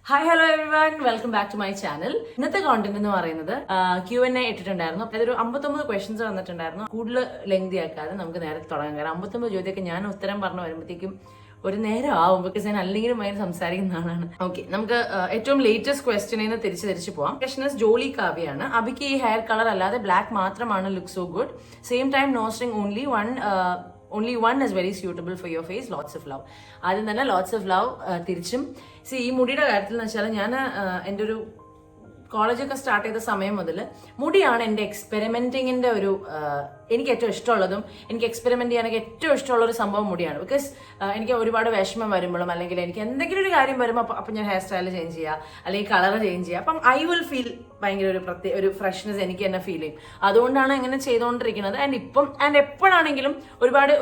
Hi hello everyone, welcome back to my channel. ഇന്നത്തെ content എന്ന് പറയുന്നത് Q&A ഇട്ടിട്ടുണ്ടായിരുന്നു. അതൊരു 59 ക്വസ്റ്റ്യൻസ് വന്നിട്ടുണ്ടായിരുന്നു. കൂടുതൽ ലെങ്തി ആക്കാതെ നമുക്ക് നേരെ തുടങ്ങാം. കാരണം 59 ചോദ്യമൊക്കെ ഞാൻ ഉത്തരം പറഞ്ഞു വരുമ്പോഴത്തേക്കും ഒരു നേരം ആവും. ബിക്കോസ് ഞാൻ അല്ലെങ്കിലും ഭയങ്കര സംസാരിക്കുന്ന ആളാണ്. ഓക്കെ, നമുക്ക് ഏറ്റവും ലേറ്റസ്റ്റ് ക്വസ്റ്റ്യനിൽ നിന്ന് തിരിച്ചു പോവാം. ക്വസ്റ്റ്യൻസ് ജോലി കാവ്യാണ്. അബിക്ക് ഈ ഹെയർ കളർ അല്ലാതെ ബ്ലാക്ക് മാത്രമാണ് look so good. Same time no string only one is very suitable for your face. Lots of love. ആദ്യം തന്നെ lots of love തിരിച്ചും. ഈ മുടിയുടെ കാര്യത്തിൽ എന്ന് വെച്ചാൽ ഞാൻ എൻ്റെ ഒരു കോളേജൊക്കെ സ്റ്റാർട്ട് ചെയ്ത സമയം മുതൽ മുടിയാണ് എൻ്റെ എക്സ്പെരിമെൻറ്റിങ്ങിൻ്റെ ഒരു എനിക്ക് ഏറ്റവും ഇഷ്ടമുള്ളതും എനിക്ക് എക്സ്പെരിമെൻറ്റ് ചെയ്യാനൊക്കെ ഏറ്റവും ഇഷ്ടമുള്ള ഒരു സംഭവം മുടിയാണ്. ബിക്കോസ് എനിക്ക് ഒരുപാട് വിഷമം വരുമ്പോഴും അല്ലെങ്കിൽ എനിക്ക് എന്തെങ്കിലും ഒരു കാര്യം വരുമ്പോൾ അപ്പം ഞാൻ ഹെയർ സ്റ്റൈൽ ചേഞ്ച് ചെയ്യുക അല്ലെങ്കിൽ കളർ ചേഞ്ച് ചെയ്യുക. അപ്പം ഐ വിൽ ഫീൽ ഭയങ്കര ഒരു ഫ്രഷ്നെസ് എനിക്ക് തന്നെ ഫീൽ ചെയ്യും. അതുകൊണ്ടാണ് ഇങ്ങനെ ചെയ്തുകൊണ്ടിരിക്കുന്നത്. ആൻഡ് എപ്പോഴാണെങ്കിലും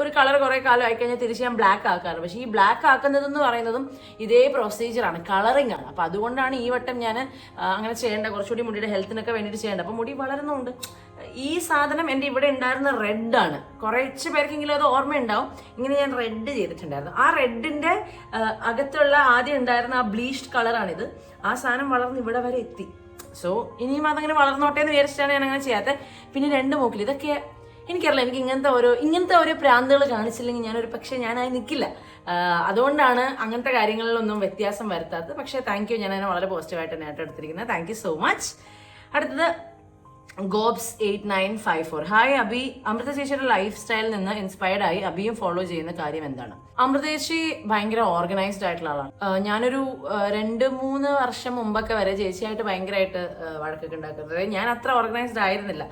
ഒരു കളർ കുറേ കാലം ആയിക്കഴിഞ്ഞാൽ തിരിച്ച് ഞാൻ ബ്ലാക്ക് ആക്കാറുണ്ട്. പക്ഷേ ഈ ബ്ലാക്ക് ആക്കുന്നതെന്ന് പറയുന്നതും ഇതേ പ്രൊസീജിയറാണ്, കളറിംഗ് ആണ്. അപ്പം അതുകൊണ്ടാണ് ഈ വട്ടം ഞാൻ അങ്ങനെ ചെയ്യേണ്ട, കുറച്ചുകൂടി മുടിയുടെ ഹെൽത്തിനൊക്കെ വേണ്ടിയിട്ട് ചെയ്യേണ്ട. അപ്പം മുടി വളരുന്നുണ്ട്. ഈ സാധനം എൻ്റെ ഇവിടെ ഉണ്ടായിരുന്ന റെഡാണ്. കുറച്ച് പേർക്കെങ്കിലും അത് ഓർമ്മയുണ്ടാവും. ഇങ്ങനെ ഞാൻ റെഡ് ചെയ്തിട്ടുണ്ടായിരുന്നു. ആ റെഡിൻ്റെ അകത്തുള്ള ആദ്യം ഉണ്ടായിരുന്ന ആ ബ്ലീച്ച്ഡ് കളറാണിത്. ആ സാധനം വളർന്ന് ഇവിടെ വരെ എത്തി. സോ ഇനിയും അതങ്ങനെ വളർന്നോട്ടെ എന്ന് വിചാരിച്ചിട്ടാണ് ഞാൻ അങ്ങനെ ചെയ്യാത്തത്. പിന്നെ രണ്ട് മൂക്കിൽ ഇതൊക്കെ എനിക്കറിയില്ല, എനിക്ക് ഇങ്ങനത്തെ ഓരോ പ്രാന്തുകൾ കാണിച്ചില്ലെങ്കിൽ ഞാനായി നിൽക്കില്ല. അതുകൊണ്ടാണ് അങ്ങനത്തെ കാര്യങ്ങളിലൊന്നും വ്യത്യാസം വരുത്താത്തത്. പക്ഷേ താങ്ക് യു, ഞാൻ അതിനെ വളരെ പോസിറ്റീവായിട്ട് തന്നെ എടുത്തിരിക്കുന്നത്. Thank you so much. അടുത്തത് ഗോബ്സ് 8954. ഹായ് അബി, അമൃത ചേച്ചിയുടെ ലൈഫ് സ്റ്റൈലിൽ നിന്ന് ഇൻസ്പയർഡ് ആയി അബിയും ഫോളോ ചെയ്യുന്ന കാര്യം എന്താണ്? അമൃത ചേച്ചി ഭയങ്കര ഓർഗനൈസ്ഡ് ആയിട്ടുള്ള ആളാണ്. ഞാനൊരു 2-3 വർഷം മുമ്പൊക്കെ വരെ ചേച്ചിയായിട്ട് ഭയങ്കരമായിട്ട് വഴക്കൊക്കെ ഉണ്ടാക്കുന്നത്. ഞാൻ അത്ര ഓർഗനൈസ്ഡ് ആയിരുന്നില്ല.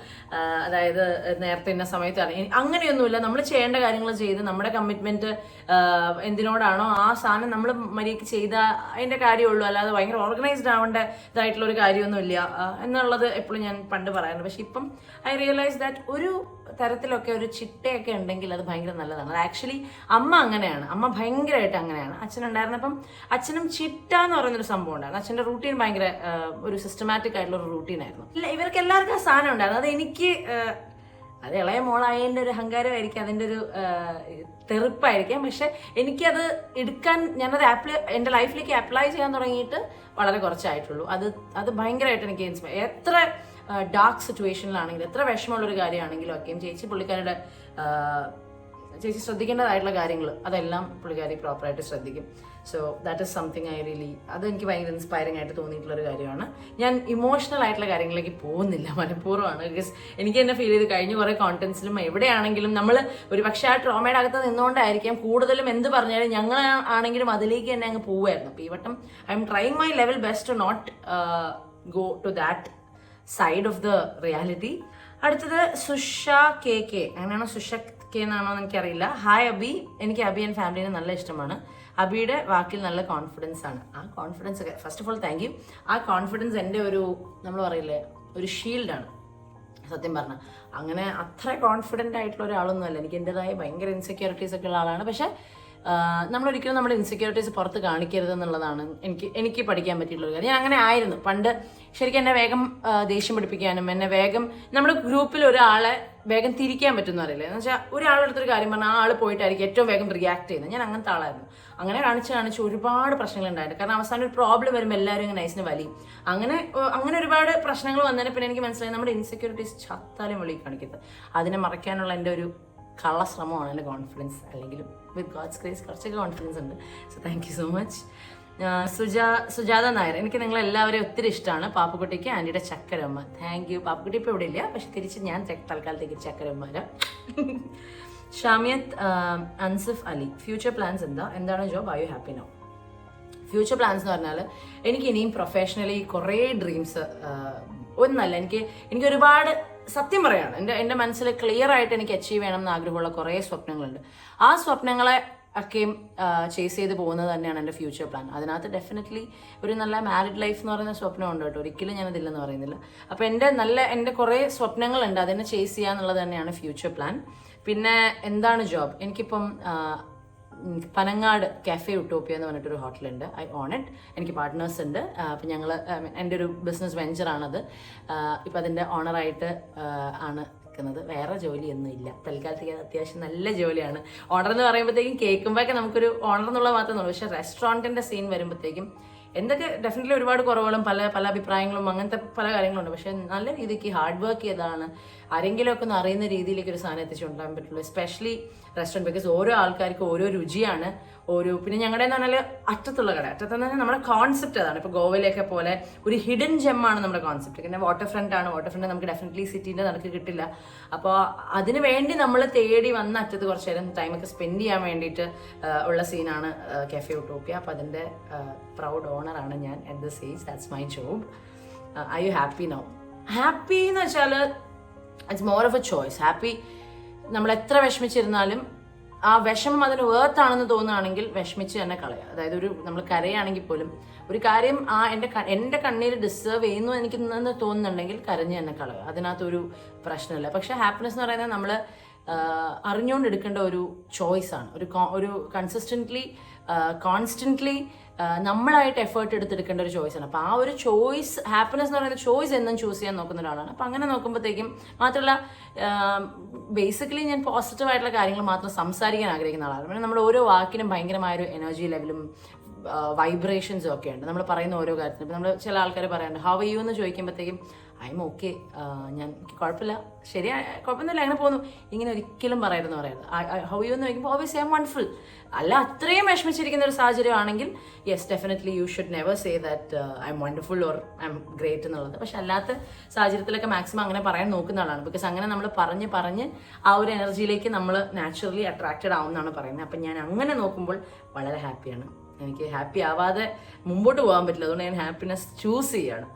അതായത് നേരത്തെ ഇന്ന സമയത്താണ്, അങ്ങനെയൊന്നുമില്ല. നമ്മൾ ചെയ്യേണ്ട കാര്യങ്ങൾ ചെയ്ത് നമ്മുടെ കമ്മിറ്റ്മെന്റ് എന്തിനോടാണോ ആ സാധനം നമ്മൾ മര്യാദയ്ക്ക് ചെയ്ത അതിന്റെ കാര്യമുള്ളൂ. അല്ലാതെ ഭയങ്കര ഓർഗനൈസ്ഡ് ആവേണ്ടതായിട്ടുള്ള ഒരു കാര്യമൊന്നുമില്ല എന്നുള്ളത് എപ്പോഴും ഞാൻ പണ്ട് പറയാറുണ്ട്. പക്ഷെ ഇപ്പം ഐ റിയലൈസ് ദാറ്റ് ഒരു തരത്തിലൊക്കെ ഒരു ചിട്ടയൊക്കെ ഉണ്ടെങ്കിൽ അത് ഭയങ്കര നല്ലതാണ്. അത് ആക്ച്വലി അമ്മ അങ്ങനെയാണ്, അമ്മ ഭയങ്കരമായിട്ട് അങ്ങനെയാണ്. അച്ഛനുണ്ടായിരുന്നപ്പം അച്ഛനും ചിട്ട എന്ന് പറയുന്നൊരു സംഭവം ഉണ്ടായിരുന്നു. അച്ഛൻ്റെ റൂട്ടീൻ ഭയങ്കര ഒരു സിസ്റ്റമാറ്റിക് ആയിട്ടുള്ള ഒരു റൂട്ടീനായിരുന്നു. ഇവർക്ക് എല്ലാവർക്കും ആ സാധനം ഉണ്ടായിരുന്നു. അത് എനിക്ക് അത് ഇളയ മോളായതിൻ്റെ ഒരു അഹങ്കാരമായിരിക്കും, അതിൻ്റെ ഒരു തെറുപ്പായിരിക്കാം. പക്ഷെ എനിക്കത് എടുക്കാൻ ഞാനത് എൻ്റെ ലൈഫിലേക്ക് അപ്ലൈ ചെയ്യാൻ തുടങ്ങിയിട്ട് വളരെ കുറച്ചായിട്ടുള്ളൂ. അത് ഭയങ്കരമായിട്ട് എനിക്ക് ഇൻസ്പയർ. എത്ര ഡാർക്ക് സിറ്റുവേഷനിലാണെങ്കിലും എത്ര വിഷമമുള്ളൊരു കാര്യമാണെങ്കിലും ഒക്കെയും ചേച്ചി ശ്രദ്ധിക്കേണ്ടതായിട്ടുള്ള കാര്യങ്ങൾ അതെല്ലാം പുള്ളിക്കാരി പ്രോപ്പറായിട്ട് ശ്രദ്ധിക്കും. സോ ദാറ്റ് ഈസ് സംതിങ് അതെനിക്ക് ഭയങ്കര ഇൻസ്പയറിംഗ് ആയിട്ട് തോന്നിയിട്ടുള്ളൊരു കാര്യമാണ്. ഞാൻ ഇമോഷണൽ ആയിട്ടുള്ള കാര്യങ്ങളിലേക്ക് പോകുന്നില്ല, മനഃപൂർവ്വമാണ്. ബിക്കോസ് എനിക്ക് തന്നെ ഫീൽ ചെയ്ത് കഴിഞ്ഞ കുറേ കോണ്ടന്റ്സിലും എവിടെയാണെങ്കിലും നമ്മൾ ഒരു പക്ഷേ ആ ട്രോമയുടെ അകത്ത് നിന്നുകൊണ്ടായിരിക്കാം കൂടുതലും എന്ത് പറഞ്ഞാലും ഞങ്ങൾ ആണെങ്കിലും അതിലേക്ക് തന്നെ അങ്ങ് പോവുമായിരുന്നു. അപ്പോൾ ഈ വട്ടം I'm trying my level best to not go to that side of the reality. അടുത്തത് സുഷ കെ അങ്ങനെയാണോ, സുഷ കെ എന്നാണോ എന്ന് എനിക്കറിയില്ല. ഹായ് അബി, എനിക്ക് അബി ആൻഡ് ഫാമിലിനെ നല്ല ഇഷ്ടമാണ്. അബിയുടെ വാക്കിൽ നല്ല കോൺഫിഡൻസ് ആണ്. ആ കോൺഫിഡൻസ് ഒക്കെ first of all thank U. ആ കോൺഫിഡൻസ് എൻ്റെ നമ്മൾ പറയില്ലേ ഒരു ഷീൽഡാണ്. സത്യം പറഞ്ഞാൽ അങ്ങനെ അത്ര കോൺഫിഡൻ്റ് ആയിട്ടുള്ള ഒരാളൊന്നുമല്ല. എനിക്ക് എൻ്റെതായ ഭയങ്കര ഇൻസെക്യൂരിറ്റീസ് ഒക്കെ ഉള്ള ആളാണ്. പക്ഷേ നമ്മളൊരിക്കലും നമ്മുടെ ഇൻസെക്യൂരിറ്റീസ് പുറത്ത് കാണിക്കരുത് എന്നുള്ളതാണ് എനിക്ക് പഠിക്കാൻ പറ്റിയിട്ടുള്ളൊരു കാര്യം. ഞാൻ അങ്ങനെ ആയിരുന്നു പണ്ട്. ശരിക്കും എന്നെ വേഗം ദേഷ്യം പിടിപ്പിക്കാനും എന്നെ വേഗം നമ്മുടെ ഗ്രൂപ്പിൽ ഒരാളെ വേഗം തിരിക്കാൻ പറ്റുമെന്ന് അറിയില്ല. എന്ന് വെച്ചാൽ ഒരാളെടുത്തൊരു കാര്യം പറഞ്ഞാൽ ആ ആൾ പോയിട്ടായിരിക്കും ഏറ്റവും വേഗം റിയാക്ട് ചെയ്യുന്നത്. ഞാൻ അങ്ങനത്തെ ആളായിരുന്നു. അങ്ങനെ കാണിച്ച് ഒരുപാട് പ്രശ്നങ്ങൾ ഉണ്ടായിരുന്നു. കാരണം അവസാനം ഒരു പ്രോബ്ലം വരുമ്പോൾ എല്ലാവരും ഇങ്ങനെ നൈസിന് വലിയും. അങ്ങനെ ഒരുപാട് പ്രശ്നങ്ങൾ വന്നതിന് പിന്നെ എനിക്ക് മനസ്സിലായി നമ്മുടെ ഇൻസെക്യൂരിറ്റീസ് ചത്താലും വെളിയിൽ കാണിക്കരുത്. അതിനെ മറയ്ക്കാനുള്ള എൻ്റെ ഒരു കള്ളശ്രമമാണ് എൻ്റെ കോൺഫിഡൻസ്. അല്ലെങ്കിലും വിത്ത് ഗോഡ്സ് ഗ്രേസ് കുറച്ചൊക്കെ കോൺഫിഡൻസ് ഉണ്ട്. So thank you so much. Sujatha Nair, എനിക്ക് നിങ്ങളെല്ലാവരെയും ഒത്തിരി ഇഷ്ടമാണ്. പാപ്പുക്കുട്ടിക്ക് ആൻറ്റിയുടെ ചക്കരമ്മ. Thank you. പാപ്പുക്കുട്ടി ഇപ്പോൾ ഇവിടെ ഇല്ല, പക്ഷെ തിരിച്ച് ഞാൻ തൽക്കാലത്തേക്ക് ചക്കരമ്മ. ഷാമിയത്ത് അൻസിഫ് അലി, ഫ്യൂച്ചർ പ്ലാൻസ് എന്താണ് job? Are you happy now? Future plans എന്ന് പറഞ്ഞാൽ എനിക്ക് ഇനിയും പ്രൊഫഷണലി കുറേ ഡ്രീംസ് ഒന്നല്ല, എനിക്ക് ഒരുപാട് സത്യം പറയാണ് എൻ്റെ മനസ്സിൽ ക്ലിയർ ആയിട്ട് എനിക്ക് അച്ചീവ് ചെയ്യണം എന്ന് ആഗ്രഹമുള്ള കുറേ സ്വപ്നങ്ങളുണ്ട്. ആ സ്വപ്നങ്ങളെ ഒക്കെയും ചേസ് ചെയ്ത് പോകുന്നത് തന്നെയാണ് എൻ്റെ ഫ്യൂച്ചർ പ്ലാൻ. അതിനകത്ത് ഡെഫിനറ്റ്ലി ഒരു നല്ല മാരിഡ് ലൈഫ് എന്ന് പറയുന്ന സ്വപ്നമുണ്ട് കേട്ടോ. ഒരിക്കലും ഞാനതില്ലെന്ന് പറയുന്നില്ല. അപ്പോൾ എൻ്റെ കുറേ സ്വപ്നങ്ങളുണ്ട്, അതിനെ ചേസ് ചെയ്യുക എന്നുള്ളത് തന്നെയാണ് ഫ്യൂച്ചർ പ്ലാൻ. പിന്നെ എന്താണ് ജോബ്? എനിക്കിപ്പം പനങ്ങാട് കാഫേ യൂട്ടോപ്പിയ എന്ന് പറഞ്ഞിട്ടൊരു ഹോട്ടലുണ്ട്. I own it. എനിക്ക് പാർട്ട്നേഴ്സ് ഉണ്ട്. അപ്പം ഞങ്ങൾ എൻ്റെ ഒരു ബിസിനസ് വെഞ്ചറാണത്. ഇപ്പം അതിൻ്റെ ഓണറായിട്ട് ആണ് നിൽക്കുന്നത്. വേറെ ജോലിയൊന്നും ഇല്ല തൽക്കാലത്തേക്ക്. അത്യാവശ്യം നല്ല ജോലിയാണ്. ഓണർ എന്ന് പറയുമ്പോഴത്തേക്കും കേൾക്കുമ്പോഴൊക്കെ നമുക്കൊരു ഓണർ എന്നുള്ള മാത്രമേ ഉള്ളൂ. പക്ഷേ റെസ്റ്റോറൻറ്റിൻ്റെ സീൻ വരുമ്പോഴത്തേക്കും എന്തൊക്കെ ഡെഫിനറ്റ്ലി ഒരുപാട് കുറവുകളും പല പല അഭിപ്രായങ്ങളും അങ്ങനത്തെ പല കാര്യങ്ങളുണ്ട്. പക്ഷെ നല്ല രീതിക്ക് ഹാർഡ് വർക്ക് ചെയ്തതാണ് ആരെങ്കിലും ഒക്കെ ഒന്ന് അറിയുന്ന രീതിയിലേക്ക് ഒരു സാധനം എത്തിച്ചുകൊണ്ടാൻ പറ്റുള്ളൂ. എസ്പെഷ്യലി റെസ്റ്റോറൻറ്റ്, ബിക്കോസ് ഓരോ ആൾക്കാർക്കും ഓരോ രുചിയാണ്. പിന്നെ ഞങ്ങളുടെ എന്ന് പറഞ്ഞാൽ അറ്റത്തുള്ള കട, അറ്റത്തെന്ന് പറഞ്ഞാൽ നമ്മുടെ കോൺസെപ്റ്റ് അതാണ്. ഇപ്പോൾ ഗോവയിലൊക്കെ പോലെ ഒരു ഹിഡൻ ജെമ്മാണ് നമ്മുടെ കോൺസെപ്റ്റ്. പിന്നെ വാട്ടർ ഫ്രണ്ട് ആണ്, വാട്ടർ ഫ്രണ്ട് നമുക്ക് ഡെഫിനറ്റ്ലി സിറ്റീൻ്റെ നടക്ക് കിട്ടില്ല. അപ്പോൾ അതിന് വേണ്ടി നമ്മൾ തേടി വന്ന അറ്റത്ത് കുറച്ച് നേരം ടൈമൊക്കെ സ്പെൻഡ് ചെയ്യാൻ വേണ്ടിയിട്ട് ഉള്ള സീനാണ് കഫേ യൂട്ടോപ്യ. അപ്പോൾ അതിൻ്റെ പ്രൗഡ് ഓണറാണ് ഞാൻ at this age. That's my job. Are you happy now? Happy എന്ന് വെച്ചാൽ it's more of A choice. Happy നമ്മൾ എത്ര വിഷമിച്ചിരുന്നാലും ആ വിഷമം അതിന് വേർത്താണെന്ന് തോന്നുകയാണെങ്കിൽ വിഷമിച്ച് തന്നെ കളയുക. അതായത് നമ്മൾ കരയാണെങ്കിൽ പോലും ഒരു കാര്യം എൻ്റെ കണ്ണീര് ഡിസേർവ് ചെയ്യുന്നു എനിക്ക് തോന്നുന്നുണ്ടെങ്കിൽ കരഞ്ഞ് തന്നെ കളയുക. അതിനകത്തൊരു പ്രശ്നമില്ല. പക്ഷെ ഹാപ്പിനെസ് എന്ന് പറയുന്നത് നമ്മൾ അറിഞ്ഞുകൊണ്ട് എടുക്കേണ്ട ഒരു ചോയ്സാണ്. ഒരു കോൺസ്റ്റന്റ്ലി നമ്മളായിട്ട് എഫേർട്ട് എടുത്തെടുക്കേണ്ട ഒരു ചോയ്സാണ്. അപ്പോൾ ആ ഒരു ചോയ്സ്, ഹാപ്പിനെസ് എന്ന് പറയുന്ന ചോയ്സ് എന്നും ചൂസ് ചെയ്യാൻ നോക്കുന്ന ഒരാളാണ്. അപ്പം അങ്ങനെ നോക്കുമ്പോഴത്തേക്കും മാത്രമല്ല ബേസിക്കലി ഞാൻ പോസിറ്റീവായിട്ടുള്ള കാര്യങ്ങൾ മാത്രം സംസാരിക്കാൻ ആഗ്രഹിക്കുന്ന ആളാണ്. പിന്നെ നമ്മൾ ഓരോ വാക്കിനും ഭയങ്കരമായൊരു എനർജി ലെവലും വൈബ്രേഷൻസും ഒക്കെ ഉണ്ട് നമ്മൾ പറയുന്ന ഓരോ കാര്യത്തിനും. ഇപ്പം നമ്മൾ ചില ആൾക്കാർ പറയാറുണ്ട് ഹൗ യു എന്ന് ചോദിക്കുമ്പോഴത്തേക്കും ഐ എം ഓക്കെ, എനിക്ക് കുഴപ്പമില്ല, ശരിയാ, കുഴപ്പമൊന്നുമില്ല, അങ്ങനെ പോകുന്നു, ഇങ്ങനെ ഒരിക്കലും പറയരുതെന്ന് പറയുന്നത്. ഹൗ യു എന്ന് ചോദിക്കുമ്പോൾ ഓബിയസ്ലി ഐ എം വണ്ടർഫുൾ. അല്ല അത്രയും വിഷമിച്ചിരിക്കുന്ന ഒരു സാഹചര്യം ആണെങ്കിൽ yes definitely you should never say that I M wonderful or I M great എന്നുള്ളത്. പക്ഷെ അല്ലാത്ത സാഹചര്യത്തിലൊക്കെ മാക്സിമം അങ്ങനെ പറയാൻ നോക്കുന്ന ആളാണ്. ബിക്കോസ് അങ്ങനെ നമ്മൾ പറഞ്ഞ് ആ ഒരു എനർജിയിലേക്ക് നമ്മൾ നാച്ചുറലി അട്രാക്റ്റഡ് ആവുമെന്നാണ് പറയുന്നത്. അപ്പം ഞാൻ അങ്ങനെ നോക്കുമ്പോൾ വളരെ ഹാപ്പിയാണ്. എനിക്ക് ഹാപ്പി ആവാതെ മുമ്പോട്ട് പോകാൻ പറ്റില്ല. അതുകൊണ്ട് ഞാൻ ഹാപ്പിനെസ് ചൂസ് ചെയ്യാണ്.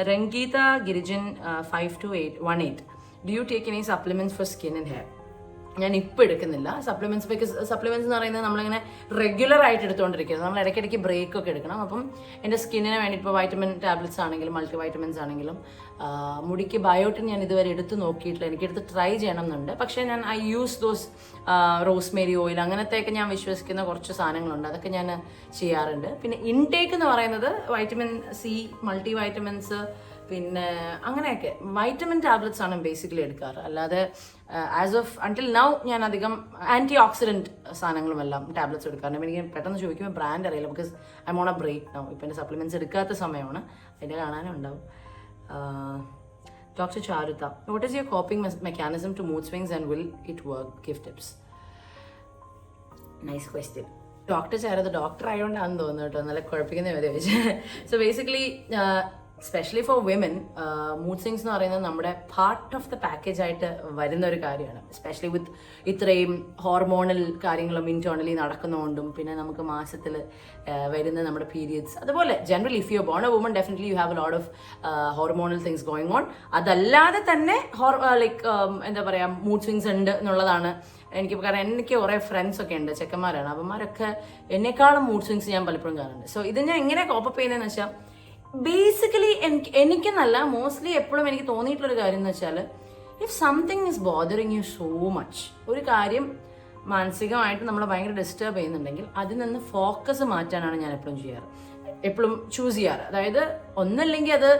Rangita Girijan 5218. Do you take any supplements for skin and hair? ഞാൻ ഇപ്പോൾ എടുക്കുന്നില്ല സപ്ലിമെന്റ്സ്. ബിക്കോസ് സപ്ലിമെന്റ്സ് എന്ന് പറയുന്നത് നമ്മളിങ്ങനെ റെഗുലർ ആയിട്ട് എടുത്തുകൊണ്ടിരിക്കുന്നത്. നമ്മൾ ഇടയ്ക്കിടയ്ക്ക് ബ്രേക്ക് ഒക്കെ എടുക്കണം. അപ്പം എൻ്റെ സ്കിന്നിന് വേണ്ടി ഇപ്പോൾ വൈറ്റമിൻ ടാബ്ലറ്റ്സ് ആണെങ്കിലും മൾട്ടി വൈറ്റമിൻസ് ആണെങ്കിലും മുടിക്ക് ബയോട്ടിൻ ഞാൻ ഇതുവരെ എടുത്ത് നോക്കിയിട്ടില്ല. എനിക്കെടുത്ത് ട്രൈ ചെയ്യണം എന്നുണ്ട്. പക്ഷേ ഞാൻ I use those Rosemary oil അങ്ങനത്തെയൊക്കെ ഞാൻ വിശ്വസിക്കുന്ന കുറച്ച് സാധനങ്ങളുണ്ട്, അതൊക്കെ ഞാൻ ചെയ്യാറുണ്ട്. പിന്നെ ഇൻടേക്ക് എന്ന് പറയുന്നത് വൈറ്റമിൻ സി, മൾട്ടി വൈറ്റമിൻസ്, പിന്നെ അങ്ങനെയൊക്കെ വൈറ്റമിൻ ടാബ്ലറ്റ്സ് ആണ് ബേസിക്കലി എടുക്കാറ്. അല്ലാതെ ആസ് ഓഫ് അൺടിൽ നൗ ഞാൻ അധികം ആൻറ്റി ഓക്സിഡൻറ്റ് സാധനങ്ങളും എല്ലാം ടാബ്ലറ്റ്സ് എടുക്കാറുണ്ട്. എനിക്ക് പെട്ടെന്ന് ചോദിക്കുമ്പോൾ ബ്രാൻഡ് അറിയില്ല. Because I'm on a break now. ഇപ്പം എൻ്റെ സപ്ലിമെൻറ്റ്സ് എടുക്കാത്ത സമയമാണ്, അതിൻ്റെ കാണാനും ഉണ്ടാവും. Dr. Charutha, what is your coping mechanism to mood swings and will it work? Give tips. Nice question. Doctor ചാരത് ഡോക്ടർ ആയതുകൊണ്ടാണെന്ന് തോന്നുന്നു കേട്ടോ, നല്ല കുഴപ്പിക്കുന്ന ചോദിച്ചു. So basically specially for women mood swings എന്ന് പറയുന്നത് നമ്മുടെ പാർട്ട് ഓഫ് ദ പാക്കേജ് ആയിട്ട് വരുന്ന ഒരു കാര്യമാണ്. എസ്പെഷ്യലി വിത്ത് ഇത്രയും ഹോർമോണൽ കാര്യങ്ങളും ഇന്റേർണലി നടക്കുന്നതുകൊണ്ടും പിന്നെ നമുക്ക് മാസത്തിൽ വരുന്ന നമ്മുടെ പീരിയഡ്സ്, അതുപോലെ generally if you bone A woman definitely you have a lot of hormonal things going on. അതല്ലാതെ തന്നെ എന്താ പറയുക മൂഡ് സ്വിങ്സ് ഉണ്ട് എന്നുള്ളതാണ് എനിക്ക്. കാരണം എനിക്ക് കുറേ ഫ്രണ്ട്സ് ഒക്കെ ഉണ്ട്, ചെക്കന്മാരാണ്, അവന്മാരൊക്കെ എന്നെക്കാളും മൂഡ് സ്വിങ്സ് ഞാൻ പലപ്പോഴും കാണുന്നുണ്ട്. സോ ഇത് ഞാൻ എങ്ങനെ കോപ്പപ്പ് ചെയ്യുന്നതെന്ന് വെച്ചാൽ ബേസിക്കലി എനിക്കെന്നല്ല മോസ്റ്റ്ലി എപ്പോഴും എനിക്ക് തോന്നിയിട്ടുള്ളൊരു കാര്യം എന്ന് വെച്ചാൽ if something is bothering U so much, ഒരു കാര്യം മാനസികമായിട്ട് നമ്മളെ ഭയങ്കര ഡിസ്റ്റർബ് ചെയ്യുന്നുണ്ടെങ്കിൽ അതിൽ നിന്ന് ഫോക്കസ് മാറ്റാനാണ് ഞാൻ എപ്പോഴും ചൂസ് ചെയ്യാറ്. അതായത് ഒന്നല്ലെങ്കിൽ അത്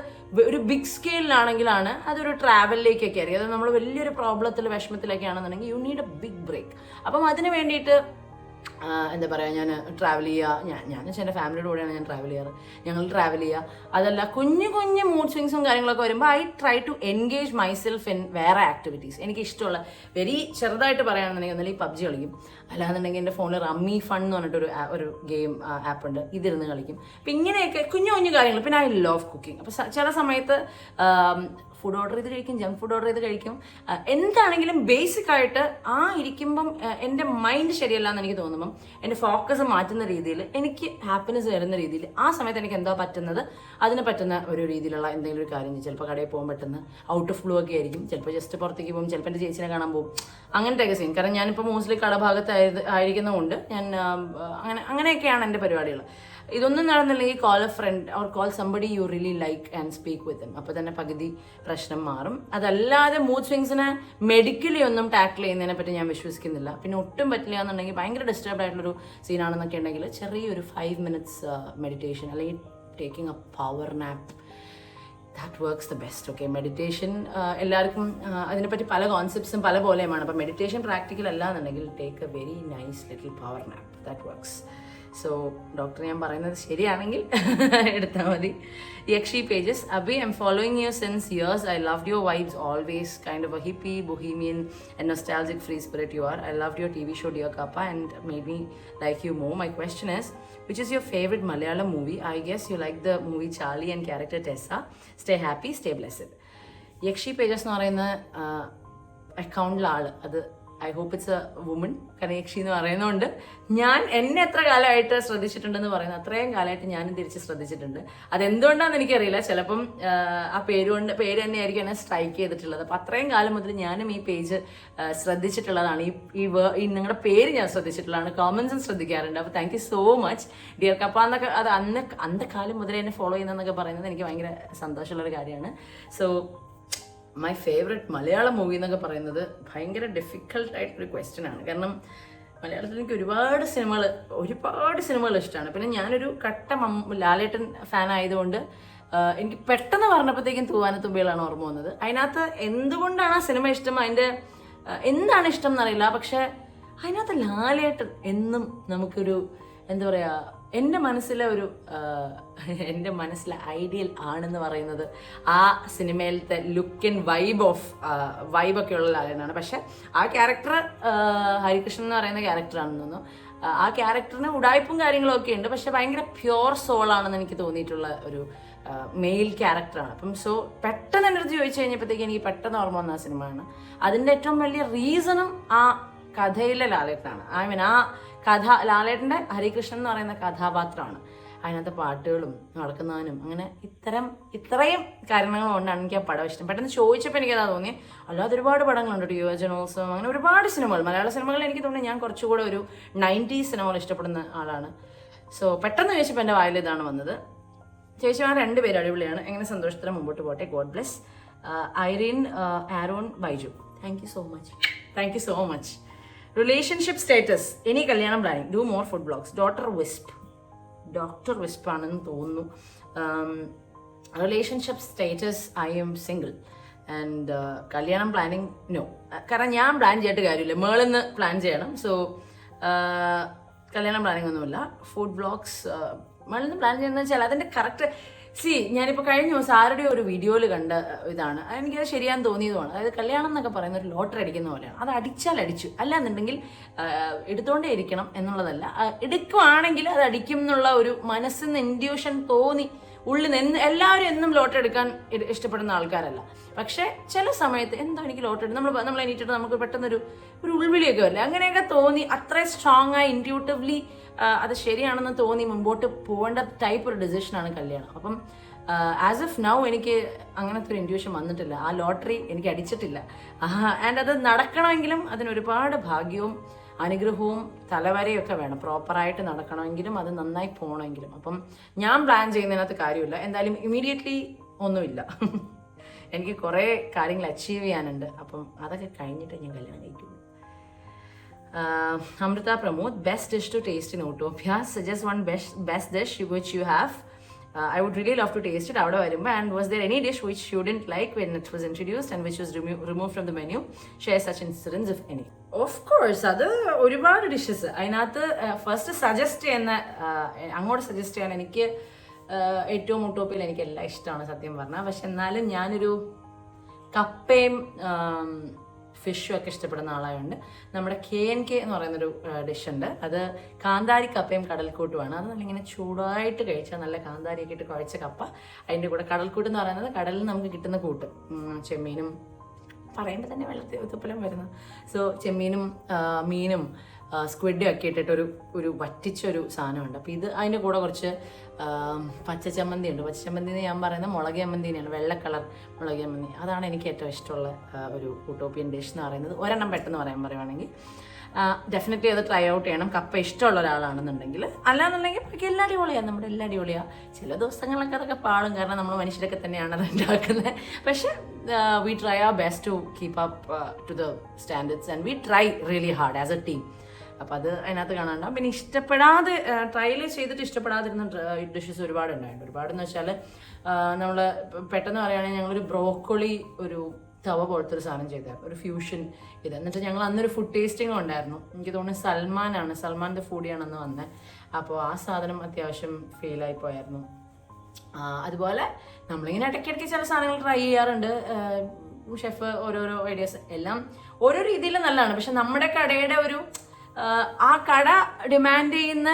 ഒരു ബിഗ് സ്കെയിലാണെങ്കിലാണ് അതൊരു ട്രാവലിലേക്കൊക്കെ ആയിരിക്കും. അത് നമ്മൾ വലിയൊരു പ്രോബ്ലത്തിൽ വിഷമത്തിലൊക്കെ ആണെന്നുണ്ടെങ്കിൽ you need a big break. അപ്പം അതിന് വേണ്ടിയിട്ട് എന്താ പറയുക, ഞാൻ ട്രാവൽ ചെയ്യുക, ഞാൻ എൻ്റെ ഫാമിലിയുടെ കൂടെയാണ് ഞാൻ ട്രാവൽ ചെയ്യാറ്, ഞങ്ങൾ ട്രാവൽ ചെയ്യുക. അതല്ല കുഞ്ഞു മൂഡ് സ്വിങ്സും കാര്യങ്ങളൊക്കെ വരുമ്പോൾ I try to engage myself in വേറെ ആക്ടിവിറ്റീസ്. എനിക്ക് ഇഷ്ടമുള്ള വെരി ചെറുതായിട്ട് പറയുകയാണെന്നുണ്ടെങ്കിൽ ഒന്നല്ലെങ്കിൽ പബ്ജി കളിക്കും, അല്ലാന്നുണ്ടെങ്കിൽ എൻ്റെ ഫോണിൽ റമ്മി ഫൺ എന്ന് പറഞ്ഞിട്ടൊരു ഒരു ഗെയിം ആപ്പ് ഉണ്ട്, ഇതിരുന്ന് കളിക്കും. അപ്പം ഇങ്ങനെയൊക്കെ കുഞ്ഞു കാര്യങ്ങൾ. പിന്നെ ഐ ലവ് കുക്കിംഗ്. അപ്പം ചില സമയത്ത് ഫുഡ് ഓർഡർ ചെയ്ത് കഴിക്കും, ജങ്ക് ഫുഡ് ഓർഡർ ചെയ്ത് കഴിക്കും. എന്താണെങ്കിലും ബേസിക് ആയിട്ട് ഇരിക്കുമ്പം എൻ്റെ മൈൻഡ് ശരിയല്ല എന്ന് എനിക്ക് തോന്നുമ്പം എൻ്റെ ഫോക്കസ് മാറ്റുന്ന രീതിയിൽ എനിക്ക് ഹാപ്പിനെസ് തരുന്ന രീതിയിൽ ആ സമയത്ത് എനിക്ക് എന്താ പറ്റുന്നത് അതിന് പറ്റുന്ന ഒരു രീതിയിലുള്ള എന്തെങ്കിലും ഒരു കാര്യം. ചിലപ്പോൾ കടയിൽ പോകാൻ പറ്റുന്ന ഔട്ട് ഓഫ് ഫ്ലൂ ഒക്കെ ആയിരിക്കും, ചിലപ്പോൾ ജസ്റ്റ് പുറത്തേക്ക് പോകും, ചിലപ്പോൾ എൻ്റെ ചേച്ചിനെ കാണാൻ പോകും, അങ്ങനത്തെയൊക്കെ സീൻ. കാരണം ഞാനിപ്പോൾ മോസ്റ്റ്ലി കടഭാഗത്ത് ആയിരിക്കുന്നതുകൊണ്ട് ഞാൻ അങ്ങനെയൊക്കെയാണ് എൻ്റെ പരിപാടികൾ. ഇതൊന്നും നടന്നില്ലെങ്കിൽ call a friend or call somebody you really like and speak with them. അപ്പോൾ തന്നെ പകുതി പ്രശ്നം മാറും. അതല്ലാതെ മൂഡ് സ്വിങ്സിനെ മെഡിക്കലി ഒന്നും ടാക്കിൾ ചെയ്യുന്നതിനെ പറ്റി ഞാൻ വിശ്വസിക്കുന്നില്ല. പിന്നെ ഒട്ടും പറ്റില്ല എന്നുണ്ടെങ്കിൽ ഭയങ്കര ഡിസ്റ്റർബ്ഡ് ആയിട്ടുള്ളൊരു സീനാണെന്നൊക്കെ ഉണ്ടെങ്കിൽ ചെറിയൊരു 5 minutes മെഡിറ്റേഷൻ അല്ലെങ്കിൽ taking A power nap, that works the best. Okay, meditation എല്ലാവർക്കും അതിനെപ്പറ്റി പല കോൺസെപ്റ്റ്സും പല പോലെയുമാണ്. അപ്പോൾ മെഡിറ്റേഷൻ പ്രാക്ടിക്കൽ അല്ല എന്നുണ്ടെങ്കിൽ take A very nice little power nap, that works. So doctor ഞാൻ പറയുന്നത് ശരിയാണെങ്കിൽ എടുത്താൽ മതി. Yakshi Pages, Abhi, I'm following you since years. I loved your vibes always, kind of a hippie, bohemian and nostalgic free spirit you are. I loved your TV show Dear Kappa and made me like you more. My question is, which is your favorite Malayalam movie? I guess you like the movie Charlie and character Tessa. Stay happy, stay blessed. Yakshi Pages എന്ന് പറയുന്ന അക്കൗണ്ടിലെ ആള്, അത് I hope it's a woman, കാരണം യക്ഷി എന്ന് പറയുന്നതുകൊണ്ട് ഞാൻ എന്നെ എത്ര കാലമായിട്ട് ശ്രദ്ധിച്ചിട്ടുണ്ടെന്ന് പറയുന്നത് അത്രയും കാലമായിട്ട് ഞാനും തിരിച്ച് ശ്രദ്ധിച്ചിട്ടുണ്ട്. അതെന്തുകൊണ്ടാണെന്ന് എനിക്കറിയില്ല, ചിലപ്പം ആ പേര് തന്നെയായിരിക്കും എന്നെ സ്ട്രൈക്ക് ചെയ്തിട്ടുള്ളത്. അപ്പം അത്രയും കാലം മുതൽ ഞാനും ഈ പേജ് ശ്രദ്ധിച്ചിട്ടുള്ളതാണ്. ഈ നിങ്ങളുടെ പേര് ഞാൻ ശ്രദ്ധിച്ചിട്ടുള്ളതാണ്, കോമൻസും ശ്രദ്ധിക്കാറുണ്ട്. അപ്പോൾ thank you so much dear കപ്പ എന്നൊക്കെ. അത് അന്ന കാലം മുതൽ എന്നെ ഫോളോ ചെയ്യുന്നതെന്നൊക്കെ പറയുന്നത് എനിക്ക് ഭയങ്കര സന്തോഷമുള്ളൊരു കാര്യമാണ്. So my favourite Malayalam movie എന്നൊക്കെ പറയുന്നത് ഭയങ്കര ഡിഫിക്കൽട്ടായിട്ടൊരു ക്വസ്റ്റ്യൻ ആണ്. കാരണം മലയാളത്തിൽ എനിക്ക് ഒരുപാട് സിനിമകൾ ഇഷ്ടമാണ്. പിന്നെ ഞാനൊരു കട്ട ലാലേട്ടൻ ഫാൻ ആയതുകൊണ്ട് എനിക്ക് പെട്ടെന്ന് പറഞ്ഞപ്പോഴത്തേക്കും തൂവാനത്തുമ്പികളാണ് ഓർമ്മ വന്നത്. അതിനകത്ത് എന്തുകൊണ്ടാണ് ആ സിനിമ ഇഷ്ടം, അതിൻ്റെ എന്താണ് ഇഷ്ടം എന്നറിയില്ല, പക്ഷെ അതിനകത്ത് ലാലേട്ടൻ എന്നും നമുക്കൊരു എന്താ പറയുക, എൻ്റെ മനസ്സിലെ ഐഡിയൽ ആണെന്ന് പറയുന്നത് ആ സിനിമയിലത്തെ ലുക്ക് ആൻഡ് വൈബൊക്കെ ഉള്ള ലാലേട്ടനാണ്. പക്ഷെ ആ ക്യാരക്ടർ ഹരികൃഷ്ണൻ എന്ന് പറയുന്ന ക്യാരക്ടറാണെന്ന് തോന്നുന്നു. ആ ക്യാരക്ടറിന് ഉടായ്പും കാര്യങ്ങളും ഒക്കെ ഉണ്ട്, പക്ഷെ ഭയങ്കര പ്യുവർ സോളാണെന്ന് എനിക്ക് തോന്നിയിട്ടുള്ള ഒരു മെയിൽ ക്യാരക്ടറാണ്. അപ്പം സോ പെട്ടെന്ന് എൻ്റെ അടുത്ത് ചോദിച്ചു കഴിഞ്ഞപ്പോഴത്തേക്ക് എനിക്ക് പെട്ടെന്ന് ഓർമ്മ വന്ന ആ സിനിമയാണ്. അതിൻ്റെ ഏറ്റവും വലിയ റീസണും ആ കഥയിലെ ലാലേട്ടനാണ്. ആ കഥ, ലാലേട്ടൻ്റെ ഹരികൃഷ്ണൻ എന്ന് പറയുന്ന കഥാപാത്രമാണ്. അതിനകത്തെ പാട്ടുകളും നടക്കുന്നതിനും അങ്ങനെ ഇത്രയും കാരണങ്ങൾ കൊണ്ടാണ് എനിക്ക് ആ പടം ഇഷ്ടം. പെട്ടെന്ന് ചോദിച്ചപ്പോൾ എനിക്കതാ തോന്നി. അല്ലാതെ ഒരുപാട് പടങ്ങളുണ്ട്, യുവജനോത്സവം, അങ്ങനെ ഒരുപാട് സിനിമകൾ, മലയാള സിനിമകൾ എനിക്ക് തോന്നുന്നു ഞാൻ കുറച്ചുകൂടെ ഒരു 90s സിനിമകൾ ഇഷ്ടപ്പെടുന്ന ആളാണ്. സോ പെട്ടെന്ന് ചോദിച്ചപ്പോൾ എൻ്റെ വായിൽ ഇതാണ് വന്നത്. ചേച്ചിമാർ രണ്ടുപേരും അടിപൊളിയാണ്, എങ്ങനെ സന്തോഷത്തിന് മുമ്പോട്ട് പോട്ടെ, God bless. Irene Aaron Baiju, thank you so much. Relationship status, ഇനി കല്യാണം planning, do more food blogs. Doctor വിസ്പ് ആണെന്ന് തോന്നുന്നു. Relationship status, I am single and കല്യാണം പ്ലാനിങ് നോ, കാരണം ഞാൻ പ്ലാൻ ചെയ്തിട്ട് കാര്യമില്ല, മേളിന്ന് പ്ലാൻ ചെയ്യണം. സോ കല്യാണം പ്ലാനിങ് ഒന്നുമില്ല. ഫുഡ് ബ്ലോഗ്സ് മേളിന്ന് പ്ലാൻ ചെയ്യുന്നത് വെച്ചാൽ അതിൻ്റെ കറക്റ്റ് ഞാനിപ്പോൾ കഴിഞ്ഞ ദിവസം ആരുടെ ഒരു വീഡിയോയിൽ കണ്ട ഇതാണ്, എനിക്കത് ശരിയാന്ന് തോന്നിയതുമാണ്. അതായത് കല്യാണം എന്നൊക്കെ പറയുന്ന ഒരു ലോട്ടറി അടിക്കുന്ന പോലെയാണ്. അത് അടിച്ചാൽ അടിച്ചു, അല്ലാന്നുണ്ടെങ്കിൽ എടുത്തുകൊണ്ടേ ഇരിക്കണം എന്നുള്ളതല്ല. എടുക്കുവാണെങ്കിൽ അത് അടിക്കും എന്നുള്ള ഒരു മനസ്സിൽ നിന്ന് ഇൻഡ്യൂഷൻ തോന്നി, ഉള്ളിൽ നിന്ന്. എല്ലാവരും എന്നും ലോട്ടറി എടുക്കാൻ ഇഷ്ടപ്പെടുന്ന ആൾക്കാരല്ല. പക്ഷേ ചില സമയത്ത് എന്താ എനിക്ക് ലോട്ടറി നമ്മൾ എണീറ്റിട്ട് നമുക്ക് പെട്ടെന്നൊരു ഉൾവിളിയൊക്കെ വരില്ല, അങ്ങനെയൊക്കെ തോന്നി അത്രയും സ്ട്രോങ് ആയി ഇൻറ്റ്യൂട്ടീവ്ലി അത് ശരിയാണെന്ന് തോന്നി മുമ്പോട്ട് പോകേണ്ട ടൈപ്പ് ഒരു ഡിസിഷനാണ് കല്യാണം. അപ്പം ആസ് ഓഫ് നൗ എനിക്ക് അങ്ങനത്തെ ഒരു ഇൻറ്റ്യൂഷൻ വന്നിട്ടില്ല, ആ ലോട്ടറി എനിക്ക് അടിച്ചിട്ടില്ല. ആൻഡ് അത് നടക്കണമെങ്കിലും അതിനൊരുപാട് ഭാഗ്യവും അനുഗ്രഹവും തലവരെയും ഒക്കെ വേണം. പ്രോപ്പറായിട്ട് നടക്കണമെങ്കിലും അത് നന്നായി പോകണമെങ്കിലും. അപ്പം ഞാൻ പ്ലാൻ ചെയ്യുന്നതിനകത്ത് കാര്യമില്ല. എന്തായാലും ഇമീഡിയറ്റ്ലി ഒന്നുമില്ല, എനിക്ക് കുറേ കാര്യങ്ങൾ അച്ചീവ് ചെയ്യാനുണ്ട്. അപ്പം അതൊക്കെ കഴിഞ്ഞിട്ട് ഞാൻ കല്യാണം കഴിക്കുള്ളൂ. Amrita Pramod, best dish to taste in Utopia. Suggest one best dish which you have. I would really love to taste it. Avada varumba. And was there any dish which you didn't like when it was introduced and which was removed from the menu? Share such incidents if any. Of course, അത് ഒരുപാട് dishes അതിനകത്ത് first suggest ചെയ്യുന്ന അങ്ങോട്ട് suggest ചെയ്യാൻ എനിക്ക് ഏറ്റവും ഉട്ടോപ്പിയയിൽ എനിക്ക് എല്ലാം ഇഷ്ടമാണ് സത്യം പറഞ്ഞാൽ. പക്ഷെ എന്നാലും ഞാനൊരു കപ്പയും ഫിഷും ഒക്കെ ഇഷ്ടപ്പെടുന്ന ആളായതുകൊണ്ട് നമ്മുടെ KNK എന്ന് പറയുന്നൊരു ഡിഷുണ്ട്. അത് കാന്താരി കപ്പയും കടൽക്കൂട്ടുമാണ്. അത് നല്ലിങ്ങനെ ചൂടായിട്ട് കഴിച്ചാൽ നല്ല കാന്താരിയൊക്കെ ഇട്ട് കുഴച്ച കപ്പ, അതിൻ്റെ കൂടെ കടൽക്കൂട്ട് എന്ന് പറയുന്നത് കടലിൽ നമുക്ക് കിട്ടുന്ന കൂട്ട്, ചെമ്മീനും പറയുമ്പോൾ തന്നെ വെള്ളത്തിൽ വരുന്നു. സോ ചെമ്മീനും മീനും സ്ക്വിഡും ഒക്കെ ഇട്ടിട്ട് ഒരു വറ്റിച്ചൊരു സാധനമുണ്ട്. അപ്പോൾ ഇത് അതിൻ്റെ കൂടെ കുറച്ച് പച്ചച്ചമ്മന്തി ഉണ്ട്. പച്ചച്ചമ്മന്തി എന്ന് ഞാൻ പറയുന്നത് മുളക് ചമ്മന്തിനെയാണ്, വെള്ള കളർ മുളക് ചമ്മന്തി. അതാണ് എനിക്ക് ഏറ്റവും ഇഷ്ടമുള്ള ഒരു യൂട്ടോപ്പിയൻ ഡിഷ് എന്ന് പറയുന്നത്. ഒരെണ്ണം പെട്ടെന്ന് പറയുവാണെങ്കിൽ ഡെഫിനറ്റ്ലി അത് ട്രൈ ഔട്ട് ചെയ്യണം, കപ്പ ഇഷ്ടമുള്ള ഒരാളാണെന്നുണ്ടെങ്കിൽ. അല്ലാന്നുണ്ടെങ്കിൽ ബാക്കി എല്ലാ അടിപൊളിയാണ്, നമ്മുടെ എല്ലാ അടിപൊളിയാണ്. ചില ദിവസങ്ങളൊക്കെ അതൊക്കെ പാടും, കാരണം നമ്മൾ മനുഷ്യരൊക്കെ തന്നെയാണ് അത് ഉണ്ടാക്കുന്നത്. പക്ഷെ we try our best to keep up to the standards and we try really hard as a team. അപ്പോൾ അത് അതിനകത്ത് കാണാണ്ടാവും. പിന്നെ ഇഷ്ടപ്പെടാതെ ട്രയൽ ചെയ്തിട്ട് ഇഷ്ടപ്പെടാതിരുന്ന ഡിഷസ് ഒരുപാടുണ്ടായിട്ടുണ്ട്. ഒരുപാടെന്ന് വെച്ചാൽ നമ്മൾ പെട്ടെന്ന് പറയുകയാണെങ്കിൽ ഞങ്ങളൊരു ബ്രോക്കോളി ഒരു തവ പോലത്തെ ഒരു സാധനം ചെയ്തായിരുന്നു, ഒരു ഫ്യൂഷൻ ഇത്. എന്നിട്ട് ഞങ്ങൾ അന്നൊരു ഫുഡ് ടേസ്റ്റിംഗ് ഉണ്ടായിരുന്നു. എനിക്ക് തോന്നുന്നു സൽമാൻ്റെ ഫുഡിയാണെന്ന് വന്നത്. അപ്പോൾ ആ സാധനം അത്യാവശ്യം ഫെയിലായി പോയായിരുന്നു. അതുപോലെ നമ്മളിങ്ങനെ ഇടയ്ക്കിടയ്ക്ക് ചില സാധനങ്ങൾ ട്രൈ ചെയ്യാറുണ്ട്. ഷെഫ് ഓരോരോ ഐഡിയാസ് എല്ലാം ഓരോ രീതിയിൽ നല്ലതാണ്. പക്ഷെ നമ്മുടെ കടയുടെ ഒരു ആ കട ഡിമാൻഡ് ചെയ്യുന്ന,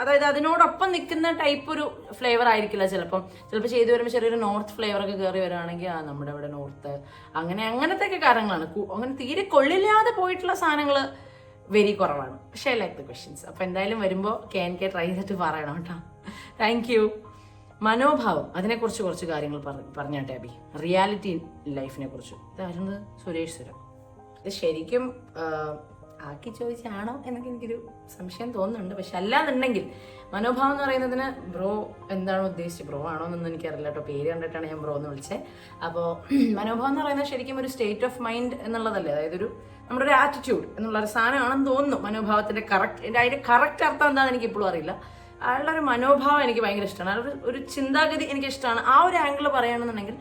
അതായത് അതിനോടൊപ്പം നിൽക്കുന്ന ടൈപ്പ് ഒരു ഫ്ലേവർ ആയിരിക്കില്ല ചിലപ്പോൾ ചെയ്തു വരുമ്പോൾ ചെറിയൊരു നോർത്ത് ഫ്ലേവർ ഒക്കെ കയറി വരികയാണെങ്കിൽ നമ്മുടെ ഇവിടെ നോർത്ത് അങ്ങനത്തെ ഒക്കെ കാര്യങ്ങളാണ്. അങ്ങനെ തീരെ കൊള്ളില്ലാതെ പോയിട്ടുള്ള സാധനങ്ങൾ വെരി കുറവാണ്. പക്ഷേ ഐ ലൈക്ക് ദ ക്വസ്റ്റ്യൻസ്. അപ്പോൾ എന്തായാലും വരുമ്പോൾ KNK ട്രൈ ചെയ്തിട്ട് പറയണം കേട്ടോ. Thank U. മനോഭാവം, അതിനെക്കുറിച്ച് കുറച്ച് കാര്യങ്ങൾ പറഞ്ഞാട്ടെ അബി. റിയാലിറ്റി ലൈഫിനെ കുറിച്ച്. ഇതായിരുന്നു സുരേഷ് സുരം. ഇത് ശരിക്കും ആക്കി ചോദിച്ചാണോ എന്നൊക്കെ എനിക്കൊരു സംശയം തോന്നുന്നുണ്ട്. പക്ഷെ അല്ലാന്നുണ്ടെങ്കിൽ മനോഭാവം എന്ന് പറയുന്നതിന് ബ്രോ എന്താണ് ഉദ്ദേശിച്ചത്, ബ്രോ ആണോ എന്നൊന്നും എനിക്കറിയില്ല കേട്ടോ. പേര് കണ്ടിട്ടാണ് ഞാൻ ബ്രോ എന്ന് വിളിച്ചത്. അപ്പോൾ മനോഭാവം എന്ന് പറയുന്നത് ശരിക്കും ഒരു സ്റ്റേറ്റ് ഓഫ് മൈൻഡ് എന്നുള്ളതല്ലേ, അതായത് നമ്മുടെ ഒരു ആറ്റിറ്റ്യൂഡ് എന്നുള്ളൊരു സാധനമാണെന്ന് തോന്നുന്നു. മനോഭാവത്തിൻ്റെ അതിൻ്റെ കറക്റ്റ് അർത്ഥം എന്താണെന്ന് എനിക്ക് ഇപ്പോഴും അറിയില്ല. അയാളുടെ ഒരു മനോഭാവം എനിക്ക് ഭയങ്കര ഇഷ്ടമാണ്. അയാളുടെ ഒരു ചിന്താഗതി എനിക്ക് ഇഷ്ടമാണ്. ആ ഒരു ആംഗിൾ പറയുകയാണെന്നുണ്ടെങ്കിൽ